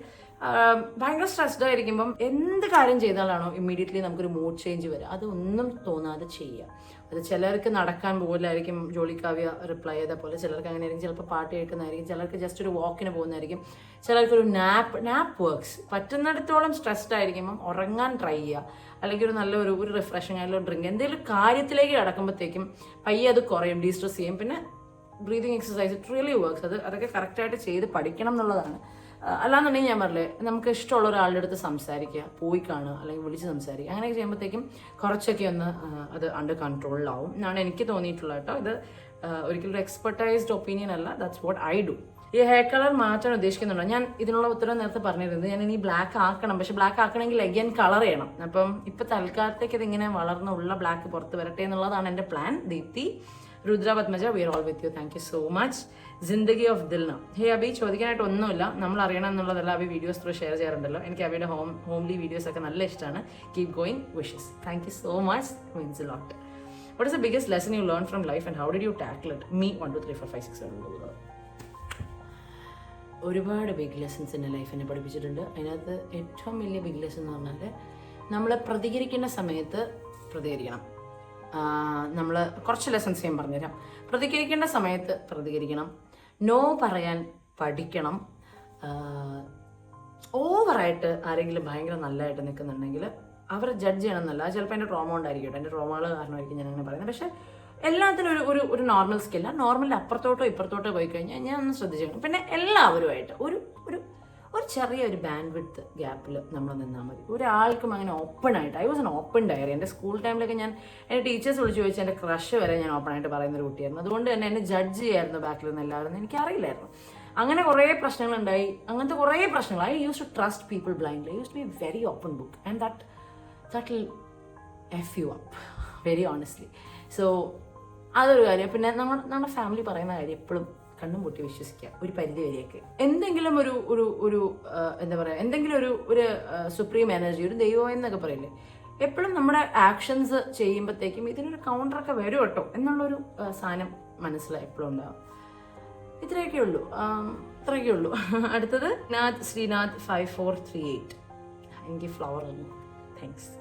ഭയങ്കര സ്ട്രെസ്ഡ് ആയിരിക്കുമ്പം എന്ത് കാര്യം ചെയ്താലാണോ ഇമ്മീഡിയറ്റ്ലി നമുക്കൊരു മൂഡ് ചേഞ്ച് വരിക, അതൊന്നും തോന്നാതെ ചെയ്യുക. അത് ചിലർക്ക് നടക്കാൻ പോകില്ലായിരിക്കും, ജോലിക്കാവ്യ റിപ്ലൈ ചെയ്ത പോലെ, ചിലർക്ക് അങ്ങനെ ആയിരിക്കും, ചിലപ്പോൾ പാട്ട് കേൾക്കുന്നതായിരിക്കും, ചിലർക്ക് ജസ്റ്റ് ഒരു വാക്കിന് പോകുന്നതായിരിക്കും, ചിലർക്കൊരു നാപ്പ് വർക്ക്സ്. പറ്റുന്നിടത്തോളം സ്ട്രെസ്ഡ് ആയിരിക്കുമ്പം ഉറങ്ങാൻ ട്രൈ ചെയ്യുക, അല്ലെങ്കിൽ ഒരു നല്ലൊരു റിഫ്രഷിങ് ആയിട്ടുള്ള ഡ്രിങ്ക്, എന്തെങ്കിലും കാര്യത്തിലേക്ക് കിടക്കുമ്പോഴത്തേക്കും പയ്യെ അത് കുറയും, ഡീസ്ട്രെസ് ചെയ്യും. പിന്നെ breathing exercise, it really works. അതൊക്കെ കറക്റ്റായിട്ട് ചെയ്ത് പഠിക്കണം എന്നുള്ളതാണ്. അല്ലാന്നുണ്ടെങ്കിൽ ഞാൻ പറഞ്ഞില്ലേ, നമുക്ക് ഇഷ്ടമുള്ള ഒരാളുടെ അടുത്ത് സംസാരിക്കുക, പോയി കാണുക, അല്ലെങ്കിൽ വിളിച്ച് സംസാരിക്കുക, അങ്ങനെയൊക്കെ ചെയ്യുമ്പോഴത്തേക്കും കുറച്ചൊക്കെ ഒന്ന് അത് അണ്ടർ കൺട്രോളിലാവും എന്നാണ് എനിക്ക് തോന്നിയിട്ടുള്ളത് കേട്ടോ. ഇത് ഒരിക്കലും ഒരു എക്സ്പെർട്ടൈസ്ഡ് ഒപ്പീനിയൻ അല്ല, ദാറ്റ്സ് വാട്ട് ഐ ഡു. ഈ ഹെയർ കളർ മാറ്റാൻ ഉദ്ദേശിക്കുന്നുണ്ടോ? ഞാൻ ഇതിനുള്ള ഉത്തരം നേരത്തെ പറഞ്ഞിരുന്നത്, ഞാൻ ഇനി ബ്ലാക്ക് ആക്കണം, പക്ഷെ ബ്ലാക്ക് ആക്കണമെങ്കിൽ അഗൈൻ കളർ ചെയ്യണം. അപ്പം ഇപ്പം തൽക്കാലത്തേക്ക് ഇതിങ്ങനെ വളർന്നുള്ള ബ്ലാക്ക് പുറത്ത് വരട്ടെ എന്നുള്ളതാണ് എൻ്റെ plan. Deepthi, Rudra Padmaja, we are all with you, thank you so much. Zindagi of Dilna, hey Abi, ചോദിക്കാനായിട്ട് ഒന്നുമില്ല, നമ്മൾ അറിയണം എന്നുള്ളതല്ല, അബി വീഡിയോസ് ത്രൂ ഷെയർ ചെയ്യാറുണ്ടല്ലോ. എനിക്ക് അബിയുടെ ഹോംലി വീഡിയോസ് ഒക്കെ നല്ല ഇഷ്ടമാണ്. Keep going, wishes. Thank you so much, means a lot. What is the biggest lesson you learn from life and how did you tackle it? Me 1 2 3 4 5 6 7. ഒരുപാട് big lessons എൻ്റെ life എന്നെ പഠിപ്പിച്ചിട്ടുണ്ട്. അതിനകത്ത് ഏറ്റവും വലിയ ബിഗ് ലെസൺ എന്ന് പറഞ്ഞാൽ, നമ്മൾ പ്രതികരിക്കേണ്ട സമയത്ത് പ്രതികരിക്കണം. നമ്മൾ കുറച്ച് ലെസൺസ് ഞാൻ പറഞ്ഞുതരാം. പ്രതികരിക്കേണ്ട സമയത്ത് പ്രതികരിക്കണം, നോ പറയാൻ പഠിക്കണം. ഓവറായിട്ട് ആരെങ്കിലും ഭയങ്കര നല്ലതായിട്ട് നിൽക്കുന്നുണ്ടെങ്കിൽ അവരെ ജഡ്ജ് ചെയ്യണം എന്നല്ല, ചിലപ്പോൾ എൻ്റെ ട്രോമ ഉണ്ടായിരിക്കട്ടെ, എൻ്റെ ട്രോമകൾ കാരണമായിരിക്കും ഞാൻ അങ്ങനെ പറയുന്നത്. പക്ഷേ എല്ലാത്തിനും ഒരു നോർമൽ സ്കില്ല, നോർമലിൻ്റെ അപ്പുറത്തോട്ടോ ഇപ്പുറത്തോട്ടോ പോയി കഴിഞ്ഞാൽ ഞാൻ ഒന്ന് ശ്രദ്ധിച്ചേക്കണം. പിന്നെ എല്ലാവരുമായിട്ട് ഒരു ചെറിയൊരു ബാൻഡ് വിഡ്ത്ത് ഗ്യാപ്പിൽ നമ്മൾ നിന്നാൽ മതി. ഒരാൾക്കും അങ്ങനെ ഓപ്പണായിട്ട്, I was an open diary. എൻ്റെ സ്കൂൾ ടൈമിലൊക്കെ ഞാൻ എൻ്റെ ടീച്ചേഴ്സ് വിളിച്ച് ചോദിച്ചാൽ എൻ്റെ ക്രഷ് വരെ ഞാൻ ഓപ്പണായിട്ട് പറയുന്നൊരു കുട്ടിയായിരുന്നു. അതുകൊണ്ട് തന്നെ എന്നെ ജഡ്ജ് ചെയ്യായിരുന്നു ബാക്കിൽ നിന്ന് എല്ലാവരും, എനിക്കറിയില്ലായിരുന്നു. അങ്ങനെ കുറേ പ്രശ്നങ്ങളുണ്ടായി, അങ്ങനത്തെ കുറേ പ്രശ്നങ്ങൾ. I use to trust people blindly. I use to be very open book and that will F U up very honestly. So അതൊരു കാര്യം. പിന്നെ നമ്മുടെ ഫാമിലി പറയുന്ന കാര്യം എപ്പോഴും കണ്ണും പൊട്ടി വിശ്വസിക്കുക ഒരു പരിധി വരെയൊക്കെ. എന്തെങ്കിലും ഒരു എന്താ പറയുക, എന്തെങ്കിലും ഒരു സുപ്രീം എനർജി, ഒരു ദൈവം എന്നൊക്കെ പറയില്ലേ, എപ്പോഴും നമ്മുടെ ആക്ഷൻസ് ചെയ്യുമ്പോഴത്തേക്കും ഇതിനൊരു കൗണ്ടറൊക്കെ വരും കേട്ടോ എന്നുള്ളൊരു സാധനം മനസ്സിലായി എപ്പോഴും ഉണ്ടാവും. ഇത്രയൊക്കെ ഉള്ളൂ. അടുത്തത് ശ്രീനാഥ് 5438. എനിക്ക് ഫ്ലവർ തന്നു, താങ്ക്സ്.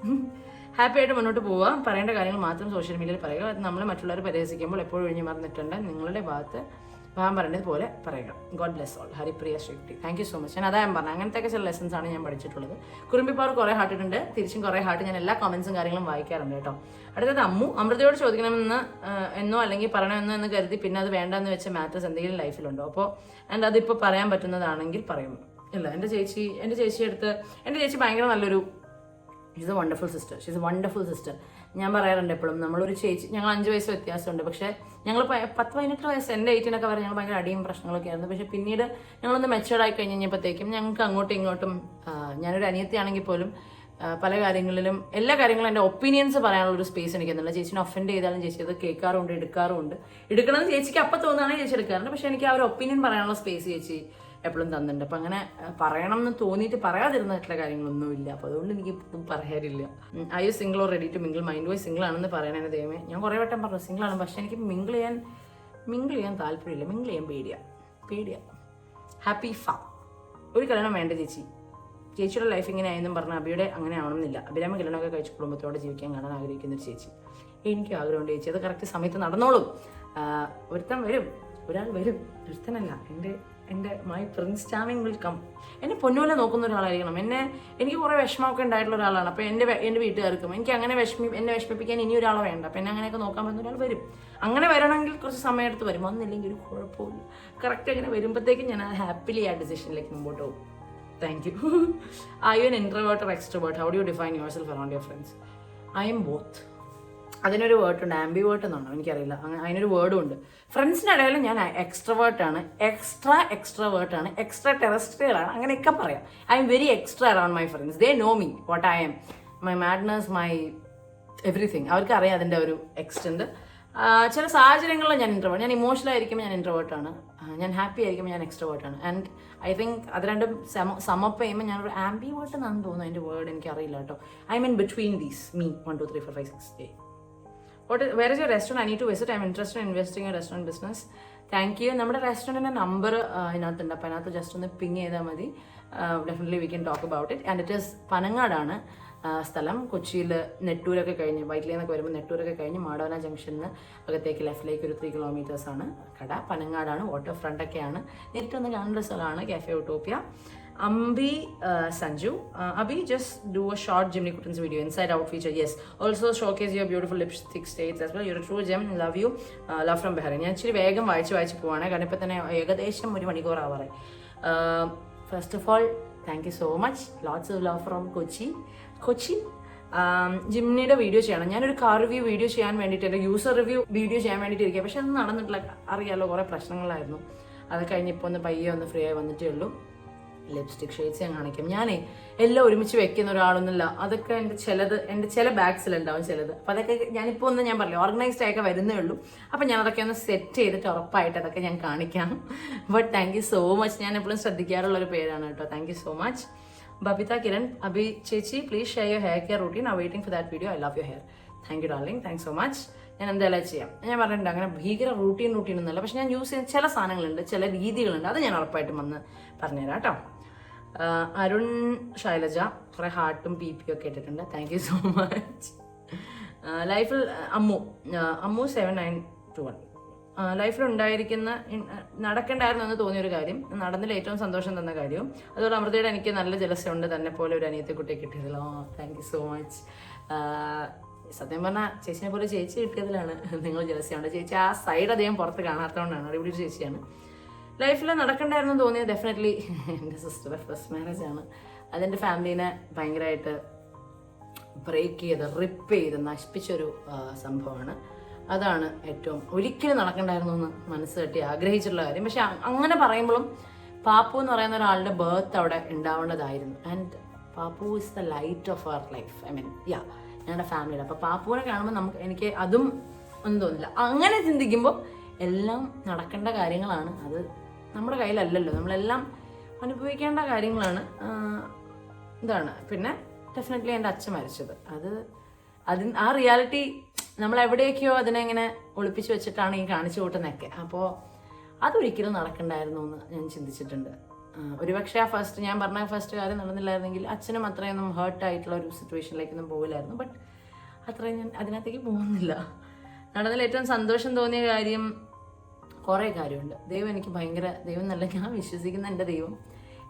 ഹാപ്പി ആയിട്ട് മുന്നോട്ട് പോവുക. പറയേണ്ട കാര്യങ്ങൾ മാത്രം സോഷ്യൽ മീഡിയയിൽ പറയുക. അത് നമ്മൾ മറ്റുള്ളവർ പരിഹസിക്കുമ്പോൾ എപ്പോഴും ഒഴിഞ്ഞു മറന്നിട്ടുണ്ട്. നിങ്ങളുടെ ഭാഗത്ത് ഭാഗം പറയേണ്ടത് പോലെ പറയുക. God bless all. Haripriya Sreekutty, thank you so much. ഞാൻ അതാ ഞാൻ പറഞ്ഞത്, അങ്ങനത്തെയൊക്കെ ചില ലെസൺസ് ആണ് ഞാൻ പഠിച്ചിട്ടുള്ളത്. കുറുമ്പിപ്പാർ കുറേ ഹാർട്ടിട്ടുണ്ട്, തിരിച്ചും കുറേ ഹാർട്ട്. ഞാൻ എല്ലാ കമൻസും കാര്യങ്ങളും വായിക്കാറുണ്ട് കേട്ടോ. അടുത്തത് അമ്മു, അമൃതയോട് ചോദിക്കണമെന്ന് എന്നോ അല്ലെങ്കിൽ പറയണമെന്നോ എന്ന് കരുതി പിന്നെ അത് വേണ്ടെന്ന് വെച്ച മാറ്റേഴ്സ് എന്തെങ്കിലും ലൈഫിലുണ്ടോ? അപ്പോൾ ആൻഡ് അതിപ്പോൾ പറയാൻ പറ്റുന്നതാണെങ്കിൽ പറയുന്നു. ഇല്ല, എൻ്റെ ചേച്ചി ഭയങ്കര നല്ലൊരു, ഷീസ് എ വണ്ടർഫുൾ സിസ്റ്റർ. ഞാൻ പറയാറുണ്ട് എപ്പോഴും, നമ്മളൊരു ചേച്ചി, ഞങ്ങൾ 5 വയസ്സ് വ്യത്യാസമുണ്ട്, പക്ഷേ ഞങ്ങൾ 10-18 വയസ്സ്, എൻ്റെ 18 വരെ ഞങ്ങൾ ഭയങ്കര അടിയും പ്രശ്നങ്ങളൊക്കെ ആയിരുന്നു. പക്ഷേ പിന്നീട് ഞങ്ങളൊന്ന് മെച്ചുവേർഡായി കഴിഞ്ഞപ്പോഴത്തേക്കും ഞങ്ങൾക്ക് അങ്ങോട്ടും ഇങ്ങോട്ടും, ഞാനൊരു അനിയത്തിയാണെങ്കിൽ പോലും പല കാര്യങ്ങളിലും, എല്ലാ കാര്യങ്ങളും എൻ്റെ ഒപ്പീനിയൻസ് പറയാനുള്ള ഒരു സ്പേസ് എനിക്ക് തന്നില്ല. ചേച്ചിനെ ഒഫൻഡ് ചെയ്താലും ചേച്ചി അത് കേൾക്കാറുണ്ട്, എടുക്കണമെന്ന് ചേച്ചിക്ക് അപ്പം തോന്നുകയാണെങ്കിൽ ചേച്ചി എടുക്കാറുണ്ട്. പക്ഷേ എനിക്ക് ആ ഒരു ഒപ്പീനിയൻ പറയാനുള്ള സ്പേസ് ചേച്ചി എപ്പോഴും തന്നിട്ടുണ്ട്. അപ്പം അങ്ങനെ പറയണം എന്ന് തോന്നിയിട്ട് പറയാതിരുന്നിട്ടുള്ള കാര്യങ്ങളൊന്നുമില്ല. അപ്പോൾ അതുകൊണ്ട് എനിക്ക് ഇപ്പം പറയാറില്ല. I you single or ready to mingle? Mind wise single ആണെന്ന് പറയണേ ദൈവമേ. ഞാൻ കുറേ വട്ടം പറഞ്ഞു സിംഗിളാണ്, പക്ഷേ എനിക്ക് മിംഗിൾ ചെയ്യാൻ താല്പര്യമില്ല. മിംഗിൾ ചെയ്യാൻ പേടിയാ. ഹാപ്പി ഒരു കല്യാണം വേണ്ട ചേച്ചിയുടെ ലൈഫ് ഇങ്ങനെ ആയെന്നും പറഞ്ഞാൽ അബിയുടെ അങ്ങനെ ആവണമെന്നില്ല. അഭിരാമ കല്യാണമൊക്കെ കഴിച്ച് കുടുംബത്തോടെ ജീവിക്കാൻ കാണാൻ ആഗ്രഹിക്കുന്ന ഒരു ചേച്ചി. എനിക്കും ആഗ്രഹമുണ്ട് ചേച്ചി, അത് കറക്റ്റ് സമയത്ത് നടന്നോളും. ഒരാൾ വരും, ഒരുത്തനല്ല. എൻ്റെ my prince charming will come. എന്നെ പൊന്നുപോലെ നോക്കുന്ന ഒരാളായിരിക്കണം. എനിക്ക് കുറേ വിഷമമൊക്കെ ഉണ്ടായിട്ടുള്ള ഒരാളാണ്. അപ്പോൾ എൻ്റെ വീട്ടുകാർക്കും എനിക്ക് അങ്ങനെ എന്നെ വിഷമിപ്പിക്കാൻ ഇനി ഒരാളെ വേണ്ട. അപ്പോൾ എന്നെ അങ്ങനെയൊക്കെ നോക്കാൻ പറ്റുന്ന ഒരാൾ വരും. അങ്ങനെ വരണമെങ്കിൽ കുറച്ച് സമയം എടുത്ത് വരും, വന്നില്ലെങ്കിൽ ഒരു കുഴപ്പമില്ല. കറക്റ്റ് അങ്ങനെ വരുമ്പോഴത്തേക്കും ഞാൻ ഹാപ്പിലി ആ ഡിസിഷനിലേക്ക് മുമ്പോട്ട് പോകും. Thank you. Are you an introvert or extrovert? How do you define yourself around your friends? I am both. അതിനൊരു വേർഡുണ്ട്, ആംബിവേർട്ട് എന്നാണോ എനിക്കറിയില്ല, അതിനൊരു വേർഡും ഉണ്ട്. ഫ്രണ്ട്സിൻ്റെ ഇടയിൽ ഞാൻ എക്സ്ട്രവേർട്ടാണ്, എക്സ്ട്രാവേർട്ടാണ്, എക്സ്ട്രാ ടെറസ്ട്രിയൽ ആണ്, അങ്ങനെയൊക്കെ പറയാം. I am very extra around my friends. They know me what I M, my madness, my everything. അവർക്ക് അറിയാം അതിൻ്റെ ഒരു എക്സ്റ്റെൻറ്റ്. ചില സാഹചര്യങ്ങളിൽ ഞാൻ ഇൻട്രോവേർട്ട്, ഞാൻ ഇമോഷണൽ ആയിരിക്കുമ്പോൾ ഞാൻ ഇൻട്രോവേർട്ടാണ്, ഞാൻ ഹാപ്പി ആയിരിക്കുമ്പോൾ ഞാൻ എക്സ്ട്രോവേർട്ടാണ്. ആൻഡ് ഐ തിങ്ക് അത് രണ്ടും സമപ്പ് ചെയ്യുമ്പോൾ ഞാനൊരു ആംബിവേർട്ട് എന്നാണ് തോന്നുന്നു അതിൻ്റെ വേർഡ്, എനിക്കറിയില്ല കേട്ടോ. I mean between these, me 1 2 3 4 5 6 8. Where is your restaurant? I need to visit. I am interested in investing in restaurant business. Thank you. നമ്മുടെ റെസ്റ്റോറൻറ്റിൻ്റെ നമ്പർ അതിനകത്തുണ്ട്, അപ്പോൾ അതിനകത്ത് ജസ്റ്റ് ഒന്ന് പിങ് ചെയ്താൽ മതി. Definitely we can talk about it. And it is പനങ്ങാടാണ് സ്ഥലം. കൊച്ചിയിൽ നെട്ടൂരൊക്കെ കഴിഞ്ഞ് വൈറ്റിലേന്നൊക്കെ വരുമ്പോൾ നെട്ടൂരൊക്കെ കഴിഞ്ഞ് മാടവന ജംഗ്ഷനിൽ അകത്തേക്ക് ലെഫ്റ്റിലേക്ക് ഒരു 3 കിലോമീറ്റേഴ്സാണ് കട. പനങ്ങാടാണ്, വാട്ടർ ഫ്രണ്ടൊക്കെയാണ്. നേരിട്ട് വന്ന് കാണേണ്ട സ്ഥലമാണ് കാഫെ Utopia. Ambi Sanju, Abhi, just do a short Jimmy Kuttins video, inside out feature. Yes, also showcase your beautiful lipstick states as well. You're a true gem. Love you. Love from Bahrain. ഞാൻ ഇച്ചിരി വേഗം വായിച്ച് പോവാണ്, കാരണം ഇപ്പം തന്നെ ഏകദേശം 1 മണിക്കൂർ ആവാറായി. First of all thank you so much. Lots of love from Kochi. ജിമ്മിനിയുടെ വീഡിയോ ചെയ്യണം. ഞാനൊരു കാർ റിവ്യൂ വീഡിയോ ചെയ്യാൻ വേണ്ടിയിട്ട്, എൻ്റെ യൂസർ റിവ്യൂ വീഡിയോ ചെയ്യാൻ വേണ്ടിയിട്ട് ഇരിക്കുക. പക്ഷെ അത് നടന്നിട്ടില്ല. അറിയാമല്ലോ, കുറേ പ്രശ്നങ്ങളായിരുന്നു. അത് കഴിഞ്ഞിപ്പോൾ ഒന്ന് പയ്യെ ഒന്ന് ഫ്രീ ആയി വന്നിട്ടേ ഉള്ളൂ. ലിപ്സ്റ്റിക് ഷെയ്ഡ്സ് ഞാൻ കാണിക്കും. ഞാൻ എല്ലാം ഒരുമിച്ച് വെക്കുന്ന ഒരാളൊന്നുമില്ല. അതൊക്കെ എൻ്റെ ചില ബാഗ്സിലുണ്ടാവും ചിലത്. അപ്പോൾ അതൊക്കെ ഞാനിപ്പോൾ ഒന്ന് ഞാൻ പറഞ്ഞു ഓർഗനൈസ്ഡ് ആയൊക്കെ വരുന്നേ ഉള്ളൂ. അപ്പോൾ ഞാൻ അതൊക്കെ ഒന്ന് സെറ്റ് ചെയ്തിട്ട് ഉറപ്പായിട്ട് അതൊക്കെ ഞാൻ കാണിക്കാം. But thank you so much. ഞാൻ എപ്പോഴും ശ്രദ്ധിക്കാറുള്ളൊരു പേരാണ് കേട്ടോ. Thank you so much. Babitha Kiran, Abi ചേച്ചി, please share your hair care routine. I waiting for that video. I love your hair. Thank you darling. Thanks so much. ഞാൻ എന്തായാലും ചെയ്യാം. ഞാൻ പറഞ്ഞിട്ടുണ്ട് അങ്ങനെ ഭീകര റൂട്ടീൻ ഒന്നുമല്ല. പക്ഷെ ഞാൻ യൂസ് ചെയ്യുന്ന ചില സാധനങ്ങളുണ്ട്, ചില രീതികളുണ്ട്. അത് ഞാൻ ഉറപ്പായിട്ടും വന്ന് പറഞ്ഞുതരാം കേട്ടോ. അരുൺ ശൈലജ കുറേ ഹാർട്ടും PP ഒക്കെ ഇട്ടിട്ടുണ്ട്. Thank you so much. ലൈഫിൽ അമ്മു 7921, ലൈഫിൽ ഉണ്ടായിരിക്കുന്ന നടക്കണ്ടായിരുന്നു എന്ന് തോന്നിയൊരു കാര്യം, നടന്നതിൽ ഏറ്റവും സന്തോഷം തന്ന കാര്യവും, അതുപോലെ അമൃതയുടെ എനിക്ക് നല്ല ജലസ്യമുണ്ട്, തന്നെ പോലെ ഒരു അനിയത്തിക്കുട്ടിയെ കിട്ടിയതിലോ. Thank you so much. സത്യം പറഞ്ഞാൽ ചേച്ചിനെ പോലെ ചേച്ചി കിട്ടിയതിലാണ് നിങ്ങൾ ജലസ്യമുണ്ട്. ചേച്ചി ആ സൈഡ് അധികം പുറത്ത് കാണാത്തതുകൊണ്ടാണ്. അടിപൊളി ചേച്ചിയാണ്. ലൈഫിൽ നടക്കണ്ടായിരുന്നു തോന്നിയത് ഡെഫിനറ്റ്ലി എൻ്റെ സിസ്റ്ററുടെ ഫസ്റ്റ് മാരേജ് ആണ്. അതെൻ്റെ ഫാമിലീനെ ഭയങ്കരമായിട്ട് ബ്രേക്ക് ചെയ്ത് റിപ്പ് ചെയ്ത് നശിപ്പിച്ചൊരു സംഭവമാണ്. അതാണ് ഏറ്റവും ഒരിക്കലും നടക്കണ്ടായിരുന്നു എന്ന് മനസ്സ് തട്ടി ആഗ്രഹിച്ചിട്ടുള്ള കാര്യം. പക്ഷെ അങ്ങനെ പറയുമ്പോഴും പാപ്പു എന്ന് പറയുന്ന ഒരാളുടെ ബർത്ത് അവിടെ ഉണ്ടാവേണ്ടതായിരുന്നു. And Pappu is the light of our life. I mean ഞങ്ങളുടെ ഫാമിലിയുടെ. അപ്പോൾ പാപ്പുവിനെ കാണുമ്പോൾ എനിക്ക് അതും ഒന്നും തോന്നില്ല. അങ്ങനെ ചിന്തിക്കുമ്പോൾ എല്ലാം നടക്കേണ്ട കാര്യങ്ങളാണ്. അത് നമ്മുടെ കയ്യിലല്ലല്ലോ, നമ്മളെല്ലാം അനുഭവിക്കേണ്ട കാര്യങ്ങളാണ്. ഇതാണ്. പിന്നെ ഡെഫിനറ്റ്ലി എൻ്റെ അച്ഛൻ മരിച്ചത്, ആ റിയാലിറ്റി നമ്മളെവിടെയൊക്കെയോ അതിനെ ഇങ്ങനെ ഒളിപ്പിച്ച് വെച്ചിട്ടാണ് ഈ കാണിച്ചു കൂട്ടുന്നതൊക്കെ. അപ്പോൾ അതൊരിക്കലും നടക്കണ്ടായിരുന്നു എന്ന് ഞാൻ ചിന്തിച്ചിട്ടുണ്ട്. ഒരുപക്ഷെ ആ ഞാൻ പറഞ്ഞ ഫസ്റ്റ് കാര്യം നടന്നില്ലായിരുന്നെങ്കിൽ അച്ഛനും അത്രയൊന്നും ഹേർട്ടായിട്ടുള്ള ഒരു സിറ്റുവേഷനിലേക്കൊന്നും പോകില്ലായിരുന്നു. ബട്ട് അത്രയും ഞാൻ അതിനകത്തേക്ക് പോകുന്നില്ല. നടന്നതിൽ ഏറ്റവും സന്തോഷം തോന്നിയ കാര്യം കുറേ കാര്യമുണ്ട്. ദൈവം എനിക്ക് ദൈവം നല്ല, ഞാൻ വിശ്വസിക്കുന്ന എൻ്റെ ദൈവം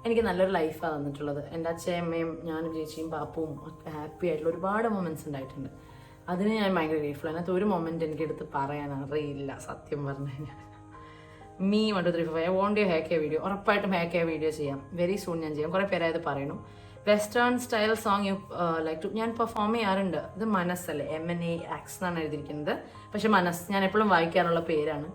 എനിക്ക് നല്ലൊരു ലൈഫാണ് തന്നിട്ടുള്ളത്. എൻ്റെ അച്ഛയും അമ്മയും ഞാനും ചേച്ചിയും പാപ്പും ഒക്കെ ഹാപ്പി ആയിട്ടുള്ള ഒരുപാട് മൊമെൻറ്റ്സ് ഉണ്ടായിട്ടുണ്ട്. അതിന് ഞാൻ ഭയങ്കര ഗ്രേറ്റ്ഫുൾ. അതിനകത്ത് ഒരു മൊമെൻറ്റ് എനിക്കെടുത്ത് പറയാൻ അറിയില്ല സത്യം പറഞ്ഞു കഴിഞ്ഞാൽ. Me 1 2 3 4 I want your hair care video. ഉറപ്പായിട്ടും ഹെയർ കെയർ വീഡിയോ ചെയ്യാം, വെരി സൂൺ ഞാൻ ചെയ്യാം. കുറേ പേരായത് പറയുന്നു. Western style song like to ഞാൻ പെർഫോം ചെയ്യാറുണ്ട്. ഇത് മനസ്സല്ലേ, MNAX എന്നാണ് എഴുതിയിരിക്കുന്നത്. പക്ഷെ മനസ്സ് ഞാൻ എപ്പോഴും വായിക്കാറുള്ള പേരാണ്.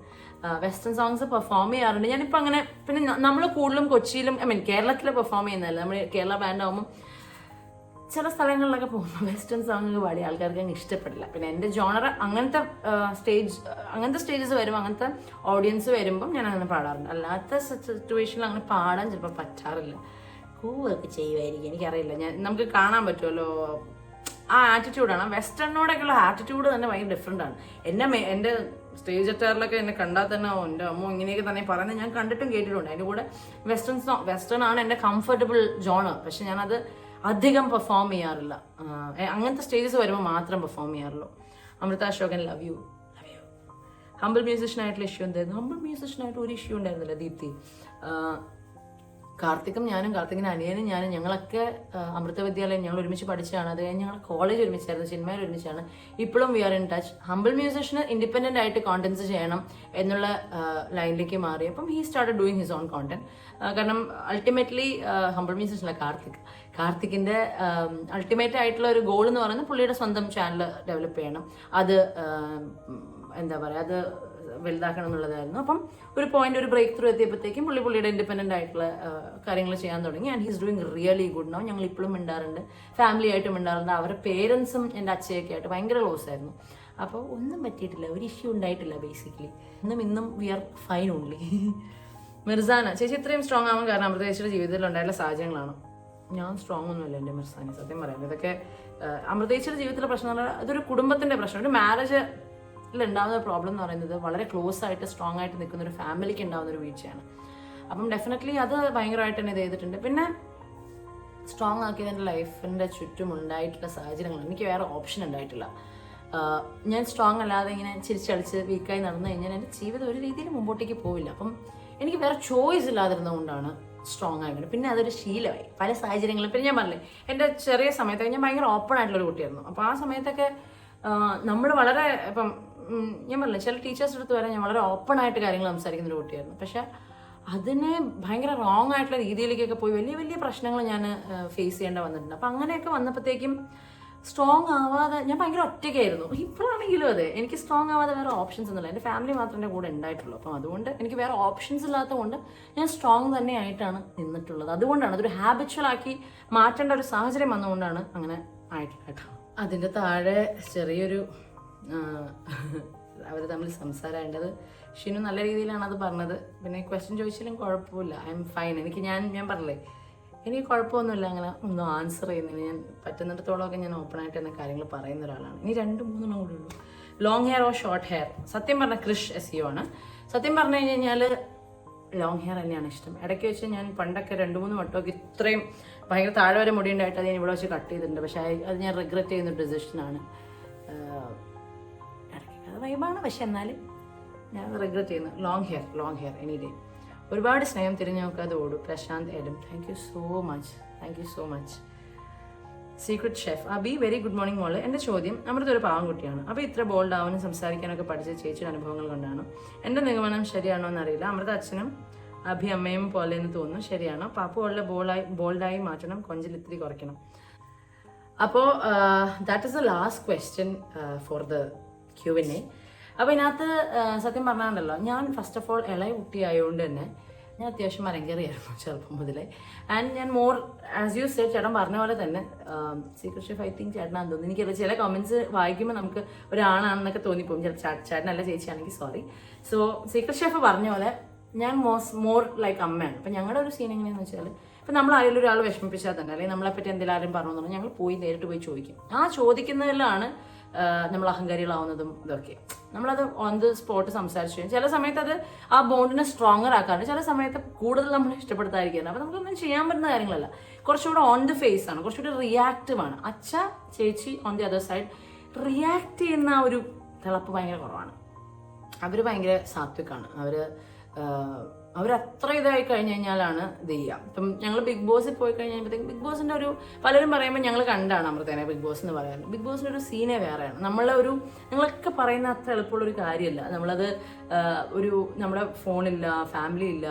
വെസ്റ്റേൺ സോങ്സ് പെർഫോം ചെയ്യാറുണ്ട് ഞാനിപ്പോൾ. അങ്ങനെ പിന്നെ നമ്മൾ കൂടുതലും കൊച്ചിയിലും കേരളത്തിൽ പെർഫോം ചെയ്യുന്നതല്ല. നമ്മൾ കേരള ബാൻഡ് ആകുമ്പോൾ ചില സ്ഥലങ്ങളിലൊക്കെ പോകുമ്പോൾ വെസ്റ്റേൺ സോങ് പാടിയ ആൾക്കാർക്ക് അങ്ങ് ഇഷ്ടപ്പെടില്ല. പിന്നെ എൻ്റെ ജോണർ അങ്ങനത്തെ സ്റ്റേജസ് വരുമ്പോൾ, അങ്ങനത്തെ ഓഡിയൻസ് വരുമ്പം ഞാൻ അങ്ങനെ പാടാറുണ്ട്. അല്ലാത്ത സിറ്റുവേഷനിൽ അങ്ങനെ പാടാൻ ചിലപ്പോൾ പറ്റാറില്ല. കൂവൊക്കെ ചെയ്യുമായിരിക്കും, എനിക്കറിയില്ല. നമുക്ക് കാണാൻ പറ്റുമല്ലോ ആ ആറ്റിറ്റ്യൂഡാണ്. വെസ്റ്റേണിനോടൊക്കെയുള്ള ആറ്റിറ്റ്യൂഡ് തന്നെ ഭയങ്കര ഡിഫറെൻ്റ് ആണ്. എൻ്റെ സ്റ്റേജ് അറ്റാറിലൊക്കെ എന്നെ കണ്ടാൽ തന്നെ എൻ്റെ അമ്മ ഇങ്ങനെയൊക്കെ തന്നെ പറയുന്നത് ഞാൻ കണ്ടിട്ടും കേട്ടിട്ടുണ്ട്. അതിൻ്റെ കൂടെ വെസ്റ്റേൺ ആണ് എൻ്റെ കംഫർട്ടബിൾ ജോണർ. പക്ഷെ ഞാനത് അധികം പെർഫോം ചെയ്യാറില്ല. അങ്ങനത്തെ സ്റ്റേജസ് വരുമ്പോൾ മാത്രം പെർഫോം ചെയ്യാറുള്ളൂ. Amrutha Ashokan, love you. Humble മ്യൂസിഷ്യനായിട്ടുള്ള ഇഷ്യൂ എന്തായിരുന്നു? ഹംബിൾ മ്യൂസിഷ്യനായിട്ട് ഒരു ഇഷ്യൂ ഉണ്ടായിരുന്നില്ല. ദീപ്തി, കാർത്തികിൻ്റെ അനിയനും ഞങ്ങളൊക്കെ അമൃത വിദ്യാലയം ഞങ്ങൾ ഒരുമിച്ച് പഠിച്ചതാണ്. അത് കഴിഞ്ഞ് ഞങ്ങൾ കോളേജ് ഒരുമിച്ചായിരുന്നു, സിനിമയിൽ ഒരുമിച്ചാണ്. ഇപ്പോഴും we are in touch. Humble മ്യൂസിഷ്യന് ഇൻഡിപെൻഡൻ്റ് ആയിട്ട് കോണ്ടന്റ്സ് ചെയ്യണം എന്നുള്ള ലൈനിലേക്ക് മാറി. അപ്പം he started doing his own content. കാരണം അൾട്ടിമേറ്റ്ലി ഹംബിൾ മ്യൂസിഷ്യനല്ല, കാർത്തികിൻ്റെ അൾട്ടിമേറ്റ് ആയിട്ടുള്ള ഒരു ഗോൾ എന്ന് പറയുന്നത് പുള്ളിയുടെ സ്വന്തം ചാനൽ ഡെവലപ്പ് ചെയ്യണം, അത് എന്താ പറയുക, അത് വലുതാക്കണം എന്നുള്ളതായിരുന്നു. അപ്പം ഒരു ബ്രേക്ക് ത്രൂ എത്തിയപ്പോഴത്തേക്കും പുള്ളിയുടെ ഇൻഡിപെൻഡൻ്റ് ആയിട്ടുള്ള കാര്യങ്ങൾ ചെയ്യാൻ തുടങ്ങി. And he's doing really good now. ഞങ്ങൾ ഇപ്പോഴും മിണ്ടാറുണ്ട്, ഫാമിലി ആയിട്ടും മിണ്ടാറുണ്ട്. അവരുടെ പേരൻസും എൻ്റെ അച്ഛയൊക്കെ ആയിട്ട് ഭയങ്കര ക്ലോസ് ആയിരുന്നു. അപ്പോൾ ഒന്നും പറ്റിയിട്ടില്ല, ഒരു ഇഷ്യൂ ഉണ്ടായിട്ടില്ല. ബേസിക്കലി ഇന്നും വി ആർ ഫൈൻ ഓൺലി. മിർസാന ചേച്ചി ഇത്രയും സ്ട്രോങ് ആവാൻ കാരണം അമൃത ചേച്ചിയുടെ ജീവിതത്തിൽ ഉണ്ടായിട്ടുള്ള സാഹചര്യങ്ങളാണ്. ഞാൻ സ്ട്രോങ് ഒന്നുമല്ല എൻ്റെ മിർസാനെ, സത്യം പറയാം. ഇതൊക്കെ അമൃത ചേച്ചിയുടെ ജീവിതത്തിലെ പ്രശ്നം, അതൊരു കുടുംബത്തിൻ്റെ പ്രശ്നം. ഒരു മാരേജ് ഉണ്ടാകുന്ന പ്രോബ്ലം എന്ന് പറയുന്നത് വളരെ ക്ലോസ് ആയിട്ട് സ്ട്രോങ് ആയിട്ട് നിൽക്കുന്ന ഒരു ഫാമിലിക്ക് ഉണ്ടാകുന്ന ഒരു വീഴ്ചയാണ്. അപ്പം ഡെഫിനറ്റ്ലി അത് ഭയങ്കരമായിട്ട് തന്നെ ഇത് ചെയ്തിട്ടുണ്ട്. പിന്നെ സ്ട്രോങ് ആക്കിയത് എൻ്റെ ലൈഫിൻ്റെ ചുറ്റും ഉണ്ടായിട്ടുള്ള സാഹചര്യങ്ങൾ, എനിക്ക് വേറെ ഓപ്ഷൻ ഉണ്ടായിട്ടില്ല. ഞാൻ സ്ട്രോങ് അല്ലാതെ ഇങ്ങനെ ചിരിച്ചടിച്ച് വീക്കായി നടന്നു കഴിഞ്ഞാൽ എൻ്റെ ജീവിതം ഒരു രീതിയിൽ മുമ്പോട്ടേക്ക് പോവില്ല. അപ്പം എനിക്ക് വേറെ ചോയ്സ് ഇല്ലാതിരുന്നതുകൊണ്ടാണ് സ്ട്രോങ് ആയത്. പിന്നെ അതൊരു ശീലമായി പല സാഹചര്യങ്ങളും. പിന്നെ ഞാൻ പറഞ്ഞില്ലേ, എൻ്റെ ചെറിയ സമയത്തൊക്കെ ഞാൻ ഭയങ്കര ഓപ്പൺ ആയിട്ടുള്ളൊരു കുട്ടിയായിരുന്നു. അപ്പോൾ ആ സമയത്തൊക്കെ നമ്മൾ വളരെ ഇപ്പം ഞാൻ പറഞ്ഞില്ലേ, ചില ടീച്ചേഴ്സിൻ്റെ അടുത്ത് വരെ ഞാൻ വളരെ ഓപ്പൺ ആയിട്ട് കാര്യങ്ങൾ സംസാരിക്കുന്ന ഒരു കുട്ടിയായിരുന്നു. പക്ഷെ അതിനെ ഭയങ്കര റോങ് ആയിട്ടുള്ള രീതിയിലേക്കൊക്കെ പോയി വലിയ വലിയ പ്രശ്നങ്ങൾ ഞാൻ ഫേസ് ചെയ്യേണ്ട വന്നിട്ടുണ്ട്. അപ്പം അങ്ങനെയൊക്കെ വന്നപ്പോഴത്തേക്കും സ്ട്രോങ് ആവാതെ ഞാൻ ഭയങ്കര ഒറ്റയ്ക്കായിരുന്നു. ഇപ്പോഴാണെങ്കിലും അതെ, എനിക്ക് സ്ട്രോങ് ആവാതെ വേറെ ഓപ്ഷൻസ് ഒന്നുമില്ല. എൻ്റെ ഫാമിലി മാത്രമേ എൻ്റെ കൂടെ ഉണ്ടായിട്ടുള്ളൂ. അപ്പം അതുകൊണ്ട് എനിക്ക് വേറെ ഓപ്ഷൻസ് ഇല്ലാത്തത് കൊണ്ട് ഞാൻ സ്ട്രോങ് തന്നെ ആയിട്ടാണ് നിന്നിട്ടുള്ളത്. അതുകൊണ്ടാണ് അതൊരു ഹാബിച്വലാക്കി മാറ്റേണ്ട ഒരു സാഹചര്യം വന്നുകൊണ്ടാണ് അങ്ങനെ ആയിട്ടുള്ളത് കേട്ടോ. അതിൻ്റെ താഴെ ചെറിയൊരു അവർ തമ്മിൽ സംസാരമായിട്ടത്. ഷിനു നല്ല രീതിയിലാണ് അത് പറഞ്ഞത്. പിന്നെ ക്വസ്റ്റ്യൻ ചോദിച്ചാലും കുഴപ്പമില്ല, ഐ എം ഫൈൻ. ഞാൻ പറഞ്ഞില്ലേ, എനിക്ക് കുഴപ്പമൊന്നുമില്ല അങ്ങനെ ഒന്നും ആൻസർ ചെയ്യുന്നില്ല. ഞാൻ പറ്റുന്നിടത്തോളമൊക്കെ ഞാൻ ഓപ്പണായിട്ട് തന്നെ കാര്യങ്ങൾ പറയുന്ന ഒരാളാണ്. ഇനി 2-3 കൂടെ ഉള്ളൂ. Long hair or short hair? സത്യം പറഞ്ഞ ക്രിഷ് SEO ആണ്. സത്യം പറഞ്ഞു കഴിഞ്ഞാൽ ലോങ് ഹെയർ തന്നെയാണ് ഇഷ്ടം. ഇടയ്ക്ക് വെച്ച് ഞാൻ പണ്ടൊക്കെ 2-3 വട്ടമൊക്കെ ഇത്രയും ഭയങ്കര താഴെ വരെ മുടി ഉണ്ടായിട്ട് അത് ഞാൻ ഇവിടെ വെച്ച് കട്ട് ചെയ്തിട്ടുണ്ട്. പക്ഷേ അത് ഞാൻ റിഗ്രറ്റ് ചെയ്യുന്ന ഡിസിഷനാണ്. ഇടയ്ക്കൊക്കെ അത് വൈബാണ്, പക്ഷെ എന്നാലും ഞാൻ റിഗ്രറ്റ് ചെയ്യുന്നു. Long hair any day. ഒരുപാട് സ്നേഹം തിരിഞ്ഞു നോക്കാതെ ഓടും. പ്രശാന്ത് എഡം, thank you so much. Secret chef Abi, very good morning മോള്. എൻ്റെ ചോദ്യം, അമൃത ഒരു പാവം കുട്ടിയാണ്. അപ്പോൾ ഇത്ര ബോൾഡ് ആവാനും സംസാരിക്കാനൊക്കെ പഠിച്ച ചേച്ചിയുടെ അനുഭവങ്ങൾ കൊണ്ടാണ്. എൻ്റെ നിഗമനം ശരിയാണോ എന്നറിയില്ല. അമൃത അച്ഛനും അഭി അമ്മയും പോലെ എന്ന് തോന്നുന്നു. ശരിയാണോ? പാപ്പു ഉള്ള ബോൾഡായി മാറ്റണം, കൊഞ്ചിൽ ഇത്തിരി കുറയ്ക്കണം. അപ്പോൾ that is the last question for the Q&A. അപ്പോൾ ഇതിനകത്ത് സത്യം പറഞ്ഞാണ്ടല്ലോ, ഞാൻ ഫസ്റ്റ് ഓഫ് ഓൾ ഇളയ കുട്ടിയായതുകൊണ്ട് തന്നെ ഞാൻ അത്യാവശ്യം മരങ്കറിയായിരുന്നു ചെറുപ്പം മുതലേ. ആൻഡ് ഞാൻ മോർ ആസ് യു സേ, ചേട്ടൻ പറഞ്ഞ പോലെ തന്നെ സീക്രട്ട് ഷെഫ് ഐ തിങ്ക് ചേട്ടനാണെന്ന് തോന്നുന്നു. എനിക്കറിയാം, ചില കമൻസ് വായിക്കുമ്പോൾ നമുക്ക് ഒരാണാണെന്നൊക്കെ തോന്നിപ്പോകും. ചേട്ടനല്ല ചേച്ചിയാണെങ്കിൽ സോറി. സോ സീക്രട്ട് ഷെഫ് പറഞ്ഞ പോലെ ഞാൻ മോർ ലൈക്ക് അമ്മയാണ്. അപ്പം ഞങ്ങളുടെ ഒരു സീൻ എങ്ങനെയാണെന്ന് വെച്ചാൽ, ഇപ്പം നമ്മൾ ആരെങ്കിലും ഒരാൾ വിഷമിപ്പിച്ചാൽ തന്നെ, അല്ലെങ്കിൽ നമ്മളെപ്പറ്റി എന്തെങ്കിലും ആരും പറഞ്ഞു പറഞ്ഞാൽ ഞങ്ങൾ നേരിട്ട് പോയി ചോദിക്കും. ആ ചോദിക്കുന്നതിലാണ് നമ്മൾ അഹങ്കാരികളാവുന്നതും ഇതൊക്കെ. നമ്മളത് ഓൺ ദ സ്പോട്ട് സംസാരിച്ചു കഴിഞ്ഞാൽ ചില സമയത്ത് അത് ആ ബോണ്ടിനെ സ്ട്രോങ്ങർ ആക്കാറുണ്ട്, ചില സമയത്ത് കൂടുതൽ നമ്മൾ ഇഷ്ടപ്പെടുത്താതിരിക്കുകയാണ്. അപ്പോൾ നമുക്കൊന്നും ചെയ്യാൻ പറ്റുന്ന കാര്യങ്ങളല്ല. കുറച്ചുകൂടെ ഓൺ ദ ഫേസ് ആണ്, കുറച്ചുകൂടി റിയാക്റ്റീവ് ആണ്. അച്ഛ ചേച്ചി on the other side react ചെയ്യുന്ന ഒരു തിളപ്പ് ഭയങ്കര കുറവാണ്. അവർ ഭയങ്കര സാത്വിക്കാണ്. അവരത്ര ഇതായി കഴിഞ്ഞ് കഴിഞ്ഞാലാണ് ഇത് ചെയ്യുക. ഇപ്പം ഞങ്ങൾ ബിഗ് ബോസിൽ പോയി കഴിഞ്ഞപ്പോഴത്തേക്കും ബിഗ് ബോസിൻ്റെ ഒരു പലരും പറയുമ്പോൾ ഞങ്ങൾ കണ്ടാണ് അമൃതേനെ ബിഗ് ബോസ് എന്ന് പറയാൻ. ബിഗ് ബോസിൻ്റെ ഒരു സീനേ വേറെയാണ്. നിങ്ങളൊക്കെ പറയുന്ന അത്ര എളുപ്പമുള്ളൊരു കാര്യമല്ല. നമ്മളത് നമ്മുടെ ഫോണില്ല, ഫാമിലി ഇല്ല,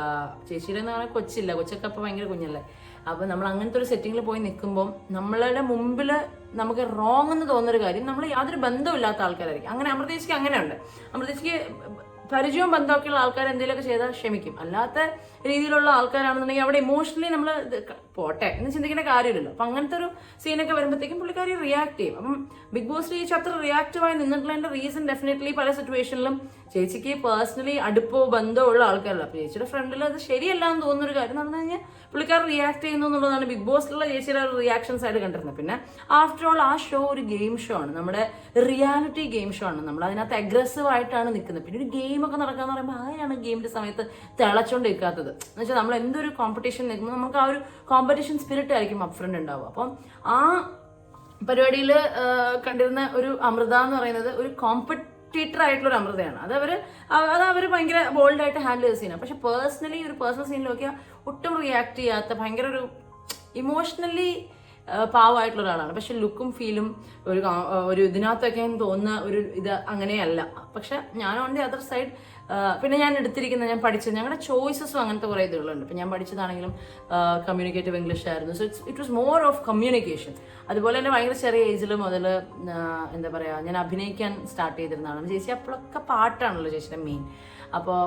ചേച്ചിയുടെ എന്ന് പറഞ്ഞാൽ കൊച്ചൊക്കെ അപ്പോൾ ഭയങ്കര കുഞ്ഞല്ലേ. അപ്പോൾ നമ്മൾ അങ്ങനത്തെ ഒരു സെറ്റിങ്ങിൽ പോയി നിൽക്കുമ്പം നമ്മളുടെ മുമ്പിൽ നമുക്ക് റോങ് എന്ന് തോന്നുന്നൊരു കാര്യം നമ്മൾ യാതൊരു ബന്ധമില്ലാത്ത ആൾക്കാരായിരിക്കും. അങ്ങനെ അമൃതേച്ചിക്ക് അങ്ങനെയുണ്ട്. അമൃതേച്ചിക്ക് പരിചയവും ബന്ധമൊക്കെയുള്ള ആൾക്കാർ എന്തെങ്കിലുമൊക്കെ ചെയ്താൽ ക്ഷമിക്കും. അല്ലാത്ത രീതിയിലുള്ള ആൾക്കാരാണെന്നുണ്ടെങ്കിൽ അവിടെ ഇമോഷണലി നമ്മൾ പോട്ടെ എന്ന് ചിന്തിക്കേണ്ട കാര്യമില്ലല്ലോ. അപ്പം അങ്ങനത്തെ ഒരു സീനൊക്കെ വരുമ്പോഴത്തേക്കും പുള്ളിക്കാരി റിയാക്ട് ചെയ്യും. അപ്പം ബിഗ് ബോസ് ചേച്ചി അത്ര റിയാക്റ്റീവായി നിന്നിട്ടുള്ളതിൻ്റെ റീസൺ ഡെഫിനറ്റ്ലി പല സിറ്റുവേഷനിലും ചേച്ചിക്ക് പേഴ്സണലി അടുപ്പോ ബന്ധമോ ഉള്ള ആൾക്കാരല്ല. അപ്പോൾ ചേച്ചിയുടെ ഫ്രണ്ടിൽ അത് ശരിയല്ല എന്ന് തോന്നുന്നൊരു കാര്യം എന്ന് പറഞ്ഞു കഴിഞ്ഞാൽ പുള്ളിക്കാർ റിയാക്ട് ചെയ്യുന്നു എന്നുള്ളതാണ് ബിഗ് ബോസിലുള്ള ചേച്ചിയുടെ റിയാക്ഷൻസ് ആയിട്ട് കണ്ടിരുന്നത്. പിന്നെ ആഫ്റ്റർ ഓൾ ആ ഷോ ഒരു ഗെയിം ഷോ ആണ്, നമ്മുടെ റിയാലിറ്റി ഗെയിം ഷോ ആണ്. നമ്മൾ അതിനകത്ത് അഗ്രസീവ് ആയിട്ടാണ് നിൽക്കുന്നത്. പിന്നെ ഒരു ഗെയിമൊക്കെ നടക്കാന്ന് പറയുമ്പോൾ ആരെയാണ് ഗെയിമിന്റെ സമയത്ത് തിളച്ചോണ്ട് നിൽക്കാത്തത് എന്ന് വെച്ചാൽ നമ്മൾ എന്തൊരു കോമ്പറ്റീഷൻ നിൽക്കുമ്പോൾ നമുക്ക് ആ ഒരു കോമ്പറ്റീഷൻ സ്പിരിറ്റ് ആയിരിക്കും അപ്ഫ്രണ്ട് ഉണ്ടാവുക. അപ്പം ആ പരിപാടിയിൽ കണ്ടിരുന്ന ഒരു അമൃത എന്ന് പറയുന്നത് ഒരു കോമ്പറ്റീറ്റർ ആയിട്ടുള്ള ഒരു അമൃതയാണ്. അത് അവർ ഭയങ്കര ബോൾഡായിട്ട് ഹാൻഡിൽ ചെയ്ത സീനാണ്. പക്ഷെ പേഴ്സണലി ഒരു പേഴ്സണൽ സീനിൽ നോക്കിയാൽ ഒട്ടും റിയാക്ട് ചെയ്യാത്ത ഭയങ്കര ഒരു ഇമോഷണലി പാവമായിട്ടുള്ള ഒരാളാണ്. പക്ഷെ ലുക്കും ഫീലും ഒരു ഇതിനകത്തൊക്കെ തോന്നുന്ന ഒരു ഇത് അങ്ങനെയല്ല. പക്ഷെ ഞാൻ ഓൺ ദി അതർ സൈഡ് പിന്നെ ഞാൻ പഠിച്ചത് ഞങ്ങളുടെ ചോയ്സസും അങ്ങനത്തെ കുറേ ഇതുകളുണ്ട്. ഇപ്പം ഞാൻ പഠിച്ചതാണെങ്കിലും കമ്മ്യൂണിക്കേറ്റീവ് ഇംഗ്ലീഷ് ആയിരുന്നു. So it was more of communication. അതുപോലെ തന്നെ ഭയങ്കര ചെറിയ ഏജിൽ മുതൽ എന്താ പറയുക, ഞാൻ അഭിനയിക്കാൻ സ്റ്റാർട്ട് ചെയ്തിരുന്നതാണ്. ചേച്ചി അപ്പോഴൊക്കെ പാട്ടാണല്ലോ ചേച്ചിയുടെ മെയിൻ. അപ്പോൾ